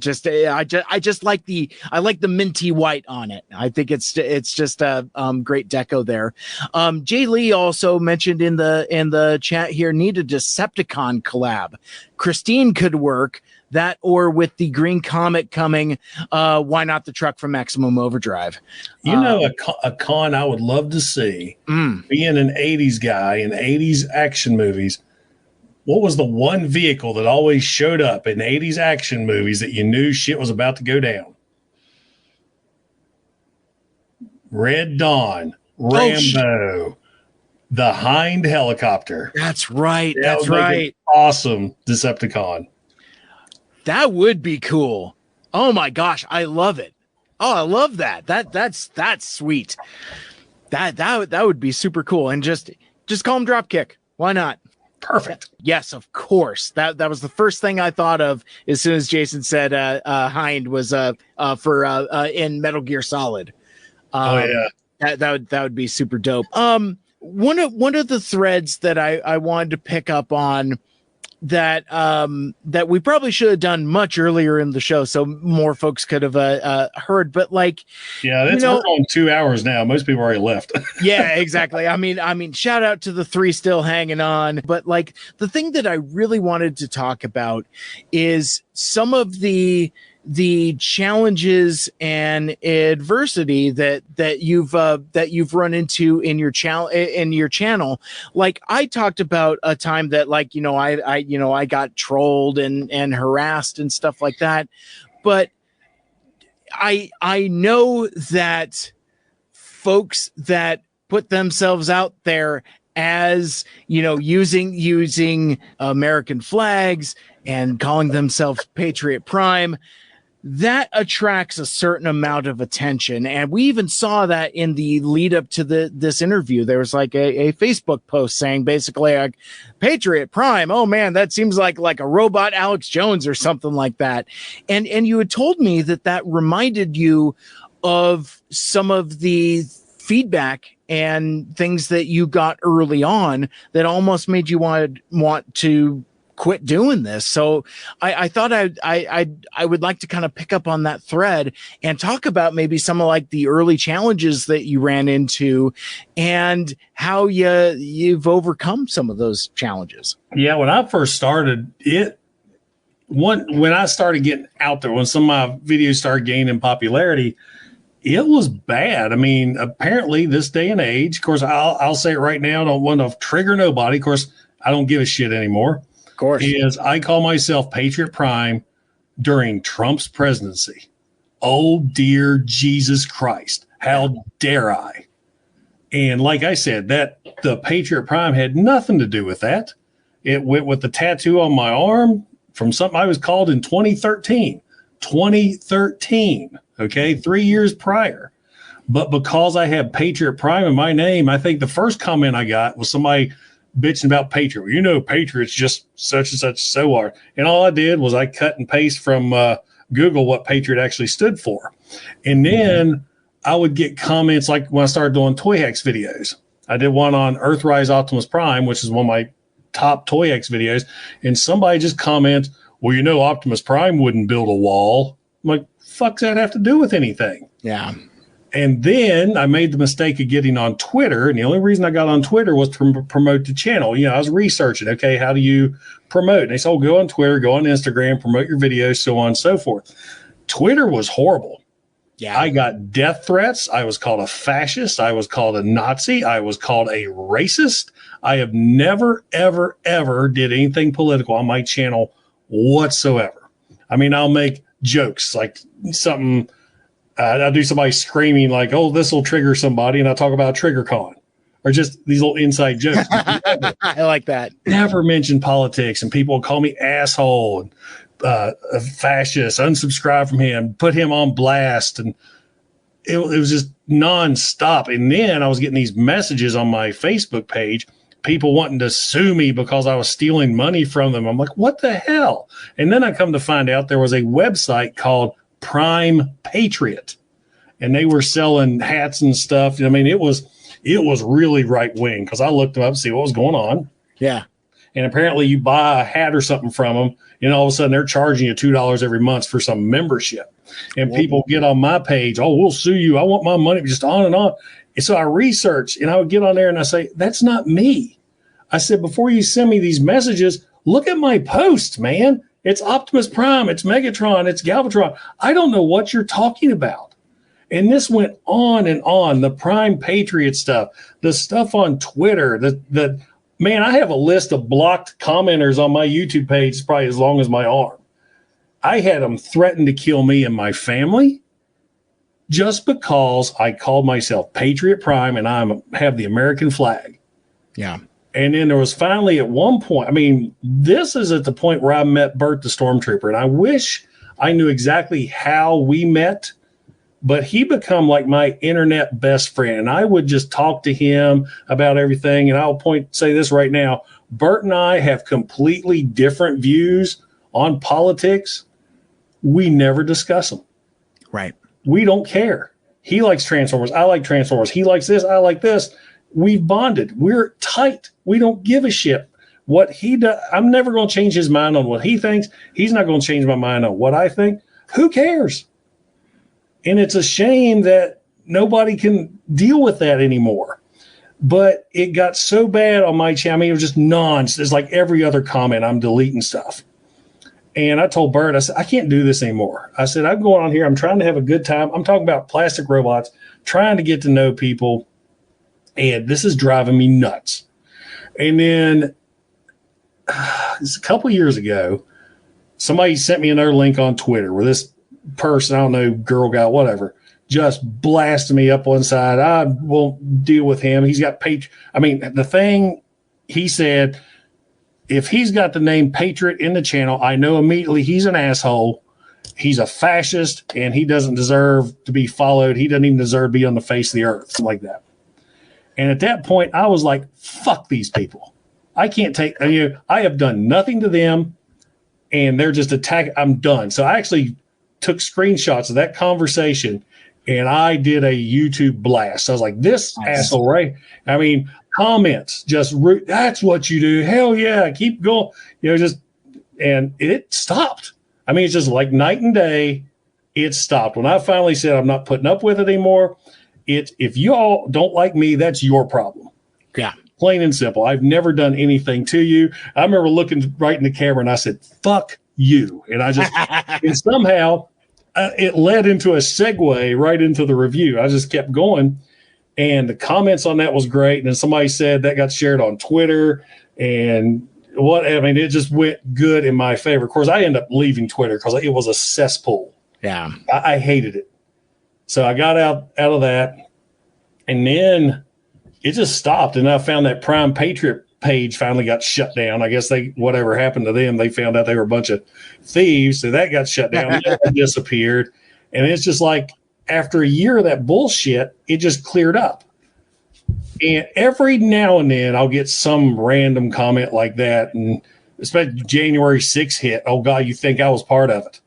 just like the minty white on it. I think it's just a great deco there. Jay Lee also mentioned in the chat here, need a Decepticon collab. Christine could work. That, or with the Green Comet coming, why not the truck from Maximum Overdrive? A con I would love to see, being an 80s guy in 80s action movies, what was the one vehicle that always showed up in 80s action movies that you knew shit was about to go down? Red Dawn, Rambo, the Hind helicopter. That's right. That's right. Awesome Decepticon. That would be cool. Oh my gosh, I love it. Oh, I love that. That's sweet. That would be super cool. And just call him Dropkick. Why not? Perfect. Yes, of course. That was the first thing I thought of as soon as Jason said Hind was for in Metal Gear Solid. That would be super dope. One of the threads that I wanted to pick up on that we probably should have done much earlier in the show so more folks could have heard, but like, yeah, we're on 2 hours now. Most people already left. Yeah, exactly. I mean, shout out to the 3 still hanging on, but like the thing that I really wanted to talk about is some of the challenges and adversity that you've run into in your channel. Like I talked about a time that I got trolled and harassed and stuff like that. But I know that folks that put themselves out there as, using American flags and calling themselves Patriot Prime, that attracts a certain amount of attention. And we even saw that in the lead up to this interview. There was like a Facebook post saying basically like, Patriot Prime, oh man, that seems like a robot Alex Jones or something like that. And you had told me that reminded you of some of the feedback and things that you got early on that almost made you want to quit doing this. So I thought I would like to kind of pick up on that thread and talk about maybe some of like the early challenges that you ran into and how you've overcome some of those challenges. Yeah, when I first started when I started getting out there, when some of my videos started gaining popularity, it was bad. I mean, apparently this day and age, of course, I'll say it right now, I don't want to trigger nobody. Of course, I don't give a shit anymore. Of course. Is I call myself Patriot Prime during Trump's presidency. Oh, dear Jesus Christ. How dare I? And like I said, that the Patriot Prime had nothing to do with that. It went with the tattoo on my arm from something I was called in 2013. 2013. Okay, 3 years prior. But because I have Patriot Prime in my name, I think the first comment I got was somebody bitching about Patriot. Patriot's just such and such so are. And all I did was I cut and paste from Google what Patriot actually stood for. And then I would get comments like when I started doing Toy Hacks videos. I did one on Earthrise Optimus Prime, which is one of my top Toy X videos. And somebody just comments, well, you know, Optimus Prime wouldn't build a wall. I'm like, fuck's that have to do with anything? Yeah. And then I made the mistake of getting on Twitter. And the only reason I got on Twitter was to promote the channel. You know, I was researching, okay, how do you promote? And they said, oh, go on Twitter, go on Instagram, promote your videos, so on and so forth. Twitter was horrible. Yeah. I got death threats. I was called a fascist. I was called a Nazi. I was called a racist. I have never, ever, ever did anything political on my channel whatsoever. I mean, I'll make jokes like something. I'll do somebody screaming like, oh, this will trigger somebody. And I'll talk about TriggerCon or just these little inside jokes. I like that. Never mention politics, and people will call me asshole and a fascist, unsubscribe from him, put him on blast. And it was just nonstop. And then I was getting these messages on my Facebook page, people wanting to sue me because I was stealing money from them. I'm like, what the hell? And then I come to find out there was a website called Prime Patriot, and they were selling hats and stuff. I mean, it was really right wing, because I looked them up to see what was going on. Yeah. And apparently you buy a hat or something from them, and all of a sudden they're charging you $2 every month for some membership. And people get on my page, oh, we'll sue you. I want my money, just on and on. And so I research, and I would get on there and I say, that's not me. I said, before you send me these messages, look at my posts, man. It's Optimus Prime, it's Megatron, it's Galvatron. I don't know what you're talking about. And this went on and on, the Prime Patriot stuff, the stuff on Twitter, the man, I have a list of blocked commenters on my YouTube page probably as long as my arm. I had them threaten to kill me and my family just because I called myself Patriot Prime and I have the American flag. Yeah. And then there was finally at one point, I mean, this is at the point where I met Bert the Stormtrooper, and I wish I knew exactly how we met, but he become like my internet best friend. And I would just talk to him about everything. And I'll say this right now. Bert and I have completely different views on politics. We never discuss them. Right. We don't care. He likes Transformers. I like Transformers. He likes this. I like this. We've bonded. We're tight. We don't give a shit what he does. I'm never going to change his mind on what he thinks. He's not going to change my mind on what I think. Who cares? And it's a shame that nobody can deal with that anymore. But it got so bad on my channel. I mean, it was just nonsense. It's like every other comment, I'm deleting stuff. And I told Bert, I said, I can't do this anymore. I said, I'm going on here. I'm trying to have a good time. I'm talking about plastic robots, trying to get to know people. And this is driving me nuts. And then a couple of years ago, somebody sent me another link on Twitter where this person, I don't know, girl, guy, whatever, just blasted me up one side. I won't deal with him. He's got the thing he said, if he's got the name Patriot in the channel, I know immediately he's an asshole. He's a fascist, and he doesn't deserve to be followed. He doesn't even deserve to be on the face of the earth, something like that. And at that point, I was like, fuck these people. I can't take, I have done nothing to them, and they're just attacking. I'm done. So I actually took screenshots of that conversation, and I did a YouTube blast. I was like, this asshole, right? I mean, comments, just, that's what you do. Hell yeah, keep going. And it stopped. I mean, it's just like night and day. It stopped. When I finally said, I'm not putting up with it anymore, if you all don't like me, that's your problem. Yeah. Plain and simple. I've never done anything to you. I remember looking right in the camera and I said, fuck you. And I just, and somehow it led into a segue right into the review. I just kept going, and the comments on that was great. And then somebody said that got shared on Twitter, and it just went good in my favor. Of course, I ended up leaving Twitter because it was a cesspool. Yeah. I hated it. So I got out of that, and then it just stopped. And I found that Prime Patriot page finally got shut down. I guess whatever happened to them, they found out they were a bunch of thieves. So that got shut down. It disappeared. And it's just like after a year of that bullshit, it just cleared up. And every now and then I'll get some random comment like that. And especially January 6th hit. Oh God, you think I was part of it?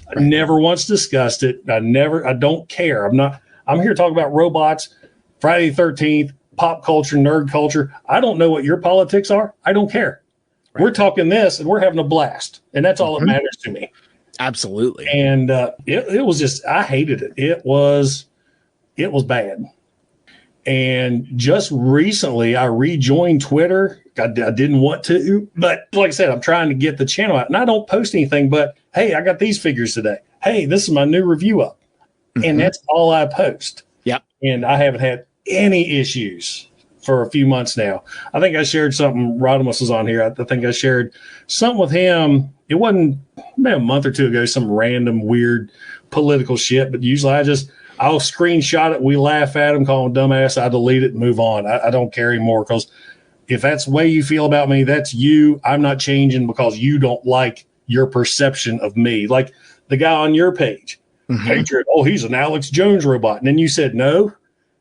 I never once discussed it. I don't care. I'm here to talk about robots, Friday the 13th, pop culture, nerd culture. I don't know what your politics are. I don't care. Right. We're talking this and we're having a blast. And that's all that matters to me. Absolutely. And it was just, I hated it. It was bad. And just recently I rejoined Twitter. I didn't want to, but like I said, I'm trying to get the channel out and I don't post anything, but hey, I got these figures today. Hey, this is my new review up. And that's all I post. Yep. And I haven't had any issues for a few months now. I think I shared something. Rodimus was on here. I think I shared something with him. It wasn't maybe a month or two ago, some random weird political shit. But usually I'll screenshot it. We laugh at him, call him dumbass. I delete it and move on. I don't care anymore because if that's the way you feel about me, that's you. I'm not changing because you don't like your perception of me. Like the guy on your page. Patriot, oh, he's an Alex Jones robot. And then you said, no,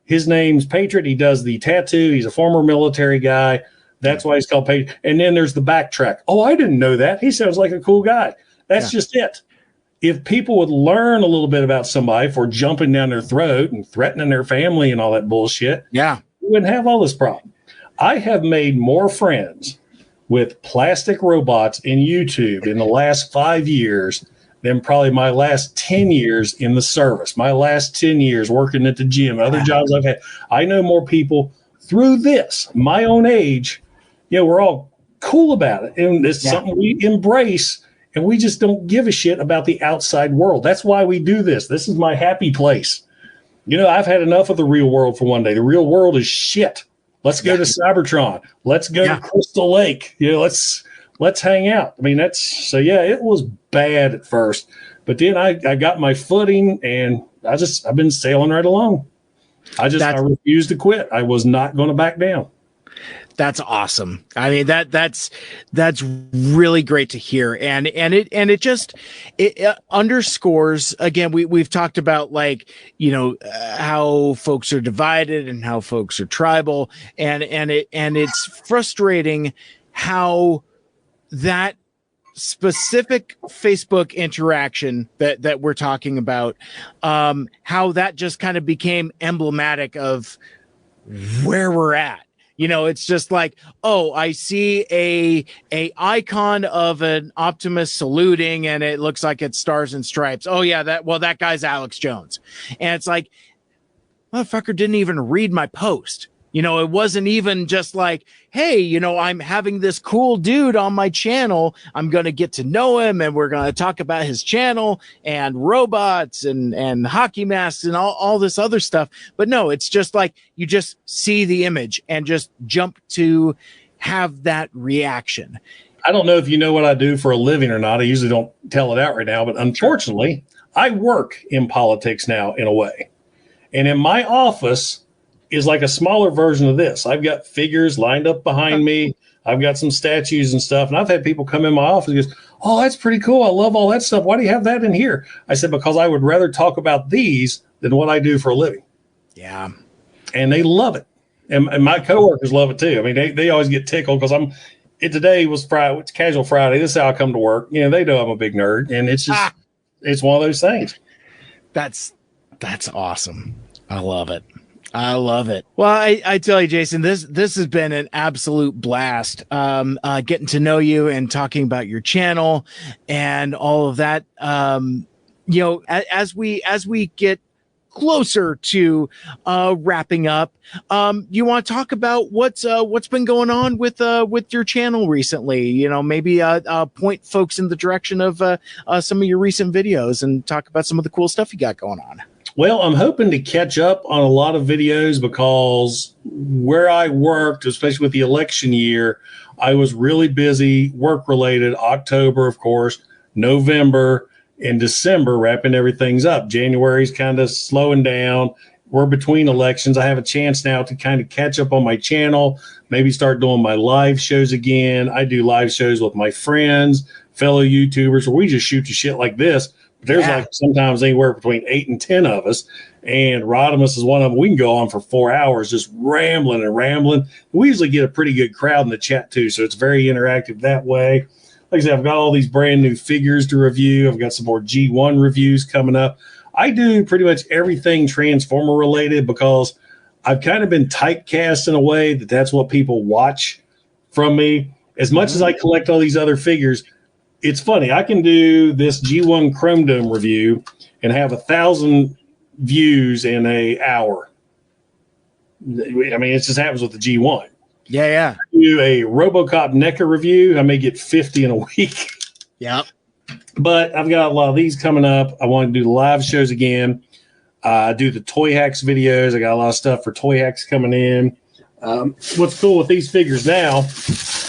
his name's Patriot. He does the tattoo. He's a former military guy. That's why he's called Patriot. And then there's the backtrack. Oh, I didn't know that. He sounds like a cool guy. That's just it. If people would learn a little bit about somebody for jumping down their throat and threatening their family and all that bullshit, we wouldn't have all this problem. I have made more friends with plastic robots in YouTube in the last 5 years than probably my last 10 years in the service, my last 10 years working at the gym, other jobs I've had. I know more people through this, my own age. We're all cool about it. And it's something we embrace, and we just don't give a shit about the outside world. That's why we do this. This is my happy place. I've had enough of the real world for one day. The real world is shit. Let's go to Cybertron. Let's go to Crystal Lake. Let's hang out. I mean, it was bad at first, but then I got my footing and I've been sailing right along. I refused to quit. I was not going to back down. That's awesome. I mean, that's really great to hear. And it underscores, again, we've talked about how folks are divided and how folks are tribal, and it's frustrating how that specific Facebook interaction that we're talking about, how that just kind of became emblematic of where we're at. It's just like, oh, I see a icon of an Optimus saluting and it looks like it's Stars and Stripes. Oh yeah, that guy's Alex Jones. And it's like, motherfucker didn't even read my post. It wasn't even just like, hey, I'm having this cool dude on my channel. I'm going to get to know him and we're going to talk about his channel and robots and hockey masks and all this other stuff. But no, it's just like you just see the image and just jump to have that reaction. I don't know if you know what I do for a living or not. I usually don't tell it out right now, but unfortunately, I work in politics now in a way. And in my office is like a smaller version of this. I've got figures lined up behind me. I've got some statues and stuff. And I've had people come in my office and goes, oh, that's pretty cool. I love all that stuff. Why do you have that in here? I said, because I would rather talk about these than what I do for a living. Yeah. And they love it. And my coworkers love it too. I mean, they always get tickled because today was Friday. It's casual Friday. This is how I come to work. They know I'm a big nerd, and it's just, it's one of those things. That's awesome. I love it. Well, I tell you, Jason, this has been an absolute blast. Getting to know you and talking about your channel and all of that. As we get closer to wrapping up, you want to talk about what's been going on with your channel recently? Maybe point folks in the direction of some of your recent videos and talk about some of the cool stuff you got going on. Well, I'm hoping to catch up on a lot of videos because where I worked, especially with the election year, I was really busy work-related. October, of course, November, and December, wrapping everything's up. January's kind of slowing down. We're between elections. I have a chance now to kind of catch up on my channel, maybe start doing my live shows again. I do live shows with my friends, fellow YouTubers, where we just shoot the shit like this. There's like sometimes anywhere between 8 and 10 of us, and Rodimus is one of them. We can go on for 4 hours just rambling and rambling. We usually get a pretty good crowd in the chat too, so it's very interactive that way. Like I said, I've got all these brand new figures to review. I've got some more G1 reviews coming up. I do pretty much everything Transformer related because I've kind of been typecast in a way that that's what people watch from me. As much as I collect all these other figures, it's funny. I can do this G1 Chrome Dome review and have 1,000 views in an hour. I mean, it just happens with the G1. Yeah. I do a RoboCop NECA review. I may get 50 in a week. Yeah. But I've got a lot of these coming up. I want to do the live shows again. I do the Toy Hacks videos. I got a lot of stuff for Toy Hacks coming in. What's cool with these figures now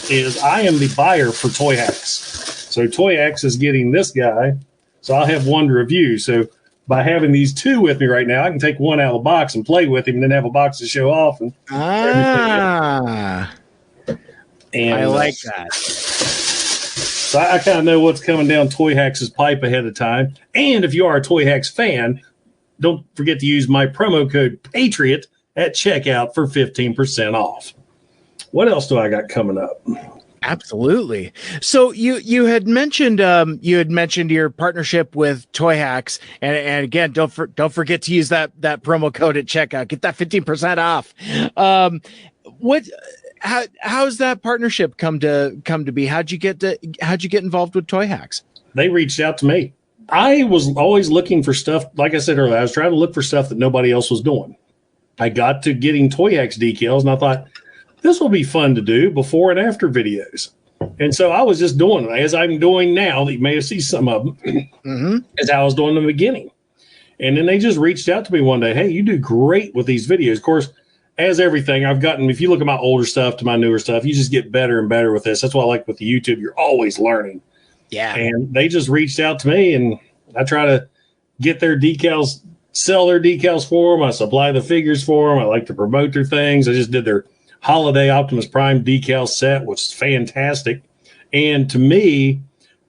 is I am the buyer for Toy Hacks. So Toy Hacks is getting this guy. So I'll have one to review. So by having these two with me right now, I can take one out of the box and play with him and then have a box to show off. And I like that. So I kind of know what's coming down Toy Hacks' pipe ahead of time. And if you are a Toy Hacks fan, don't forget to use my promo code PATRIOT at checkout for 15% off. What else do I got coming up? Absolutely. So you had mentioned your partnership with Toy Hacks, and again, don't forget to use that promo code at checkout. Get that 15% off. How's that partnership come to be? How'd you get involved with Toy Hacks? They reached out to me. I was always looking for stuff. Like I said earlier, I was trying to look for stuff that nobody else was doing. I got to getting Toy Hacks decals, and I thought, this will be fun to do before and after videos. And so I was just doing it as I'm doing now. That you may have seen some of them as I was doing in the beginning. And then they just reached out to me one day. Hey, you do great with these videos. Of course, as everything I've gotten, if you look at my older stuff to my newer stuff, you just get better and better with this. That's what I like with the YouTube. You're always learning. Yeah. And they just reached out to me, and I try to get their decals, sell their decals for them. I supply the figures for them. I like to promote their things. I just did their Holiday Optimus Prime decal set, which is fantastic. And to me,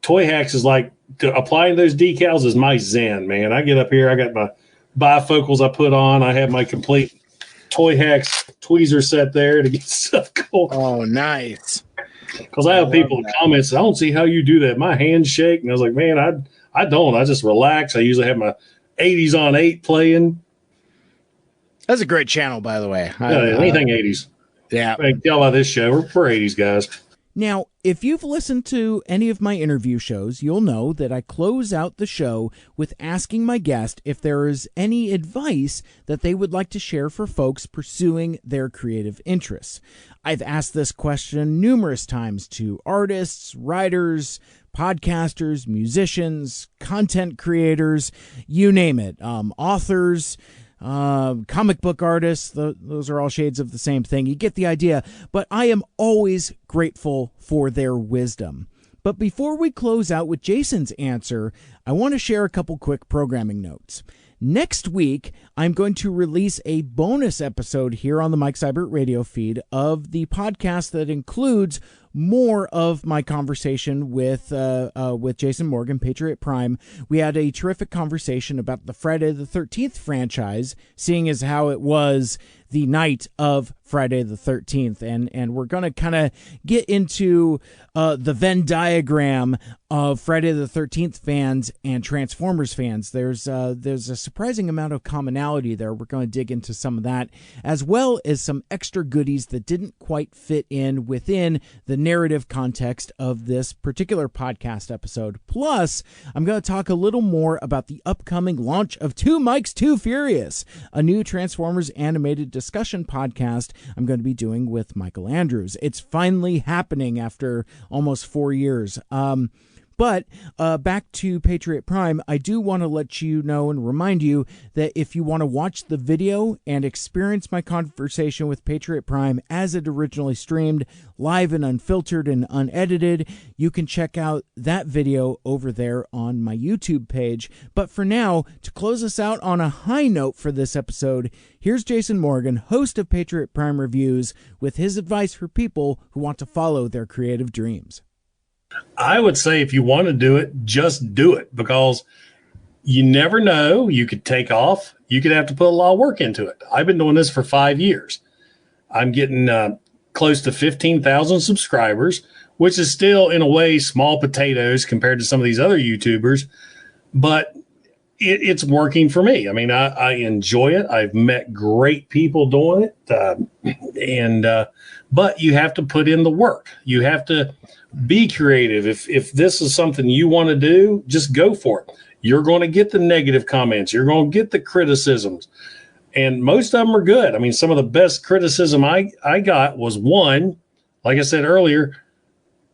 Toy Hacks is like, applying those decals is my zen, man. I get up here, I got my bifocals I put on. I have my complete Toy Hacks tweezer set there to get stuff going. Oh, nice. Because I have people in comments, I don't see how you do that. My hands shake. And I was like, man, I don't. I just relax. I usually have my 80s on 8 playing. That's a great channel, by the way. Anything 80s. Yeah. I can tell by this show. We're 80s guys. Now, if you've listened to any of my interview shows, you'll know that I close out the show with asking my guest if there is any advice that they would like to share for folks pursuing their creative interests. I've asked this question numerous times to artists, writers, podcasters, musicians, content creators, you name it, authors, comic book artists. Those are all shades of the same thing. You get the idea. But I am always grateful for their wisdom. But before we close out with Jason's answer, I want to share a couple quick programming notes. Next week, I'm going to release a bonus episode here on the Mike Seibert radio feed of the podcast that includes more of my conversation with Jason Morgan, Patriot Prime. We had a terrific conversation about the Friday the 13th franchise, seeing as how it was the night of Friday the 13th. And we're going to kind of get into the Venn diagram of Friday the 13th fans and Transformers fans. There's a surprising amount of commonality there. We're going to dig into some of that, as well as some extra goodies that didn't quite fit in within the narrative context of this particular podcast episode. Plus, I'm going to talk a little more about the upcoming launch of Two Mikes Too Furious, a new Transformers animated discussion podcast I'm going to be doing with Michael Andrews. It's finally happening after almost 4 years. But back to Patriot Prime, I do want to let you know and remind you that if you want to watch the video and experience my conversation with Patriot Prime as it originally streamed, live and unfiltered and unedited, you can check out that video over there on my YouTube page. But for now, to close us out on a high note for this episode, here's Jason Morgan, host of Patriot Prime Reviews, with his advice for people who want to follow their creative dreams. I would say if you want to do it, just do it, because you never know. You could take off. You could have to put a lot of work into it. I've been doing this for 5 years. I'm getting close to 15,000 subscribers, which is still, in a way, small potatoes compared to some of these other YouTubers. But it's working for me. I mean, I enjoy it. I've met great people doing it. But you have to put in the work. You have to be creative. If this is something you want to do, just go for it. You're going to get the negative comments. You're going to get the criticisms. And most of them are good. I mean, some of the best criticism I got was one, like I said earlier,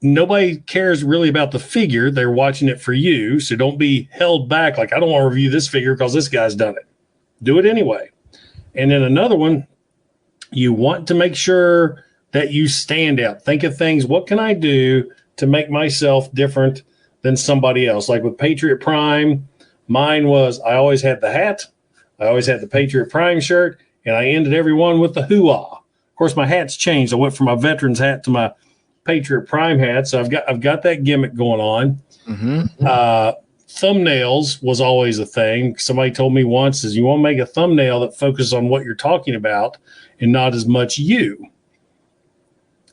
nobody cares really about the figure. They're watching it for you. So don't be held back. Like, I don't want to review this figure because this guy's done it. Do it anyway. And then another one, you want to make sure that you stand out. Think of things. What can I do to make myself different than somebody else? Like with Patriot Prime, mine was, I always had the hat. I always had the Patriot Prime shirt, and I ended every one with the hoo-ah. Of course, my hat's changed. I went from my veteran's hat to my Patriot Prime hat, so I've got that gimmick going on. Thumbnails was always a thing. Somebody told me once is you want to make a thumbnail that focuses on what you're talking about and not as much you.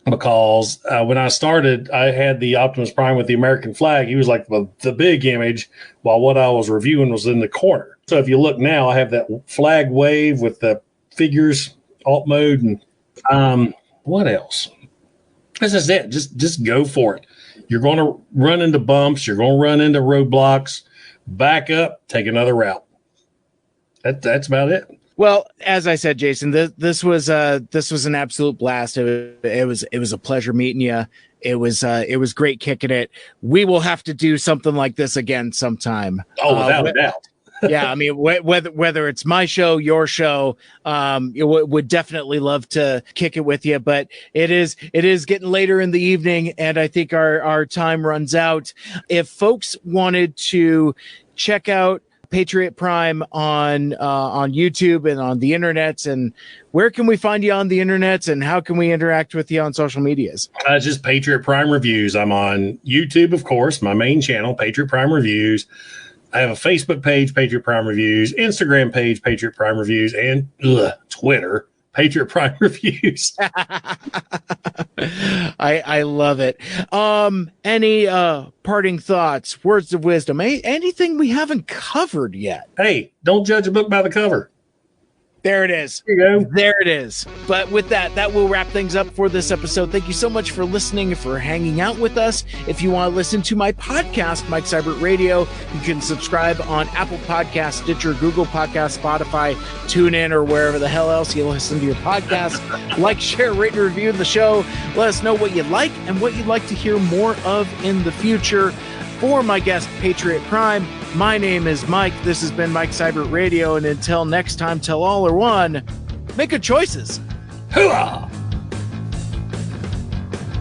Because when I started, I had the Optimus Prime with the American flag. He was like the big image, while what I was reviewing was in the corner. So if you look now, I have that flag wave with the figures, alt mode, and what else? This is it. Just go for it. You're going to run into bumps. You're going to run into roadblocks. Back up. Take another route. That's about it. Well, as I said, Jason, this was an absolute blast. It was a pleasure meeting you. It was great kicking it. We will have to do something like this again sometime. Oh, without a doubt. Yeah, I mean, whether it's my show, your show, would definitely love to kick it with you. But it is getting later in the evening, and I think our time runs out. If folks wanted to check out Patriot Prime on YouTube and on the internet, and where can we find you on the internet, and how can we interact with you on social medias? Just Patriot Prime Reviews. I'm on YouTube, of course, my main channel, Patriot Prime Reviews. I have a Facebook page, Patriot Prime Reviews, Instagram page, Patriot Prime Reviews, and Twitter, Patriot Prime Reviews. I love it. Any parting thoughts, words of wisdom, anything we haven't covered yet? Hey, don't judge a book by the cover. There it is. There you go. There it is. But with that will wrap things up for this episode. Thank you so much for listening, for hanging out with us. If you want to listen to my podcast, Mike Seibert Radio, you can subscribe on Apple Podcasts, Stitcher, Google Podcasts, Spotify, TuneIn, or wherever the hell else you listen to your podcast. Like, share, rate, and review the show. Let us know what you like and what you'd like to hear more of in the future. For my guest, Patriot Prime, my name is Mike. This has been Mike Seibert Radio. And until next time, tell all or one, make good choices. Hoorah!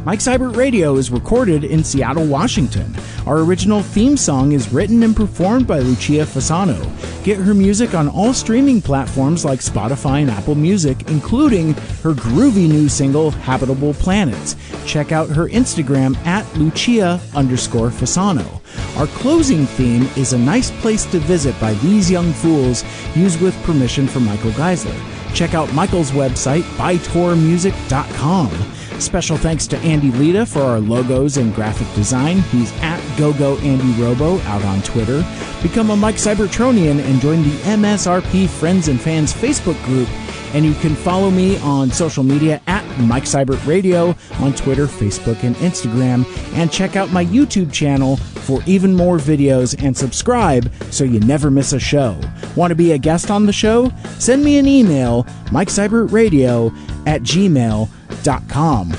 Mike Seibert Radio is recorded in Seattle, Washington. Our original theme song is written and performed by Lucia Fasano. Get her music on all streaming platforms like Spotify and Apple Music, including her groovy new single, Habitable Planets. Check out her Instagram at Lucia_Fasano. Our closing theme is A Nice Place to Visit by These Young Fools, used with permission from Michael Geissler. Check out Michael's website, bytormusic.com. Special thanks to Andy Lita for our logos and graphic design. He's at GoGoAndyRobo out on Twitter. Become a Mike Cybertronian and join the MSRP Friends and Fans Facebook group. And you can follow me on social media at Mike Seibert Radio on Twitter, Facebook, and Instagram. And check out my YouTube channel for even more videos, and subscribe so you never miss a show. Want to be a guest on the show? Send me an email, MikeSeibertRadio@gmail.com.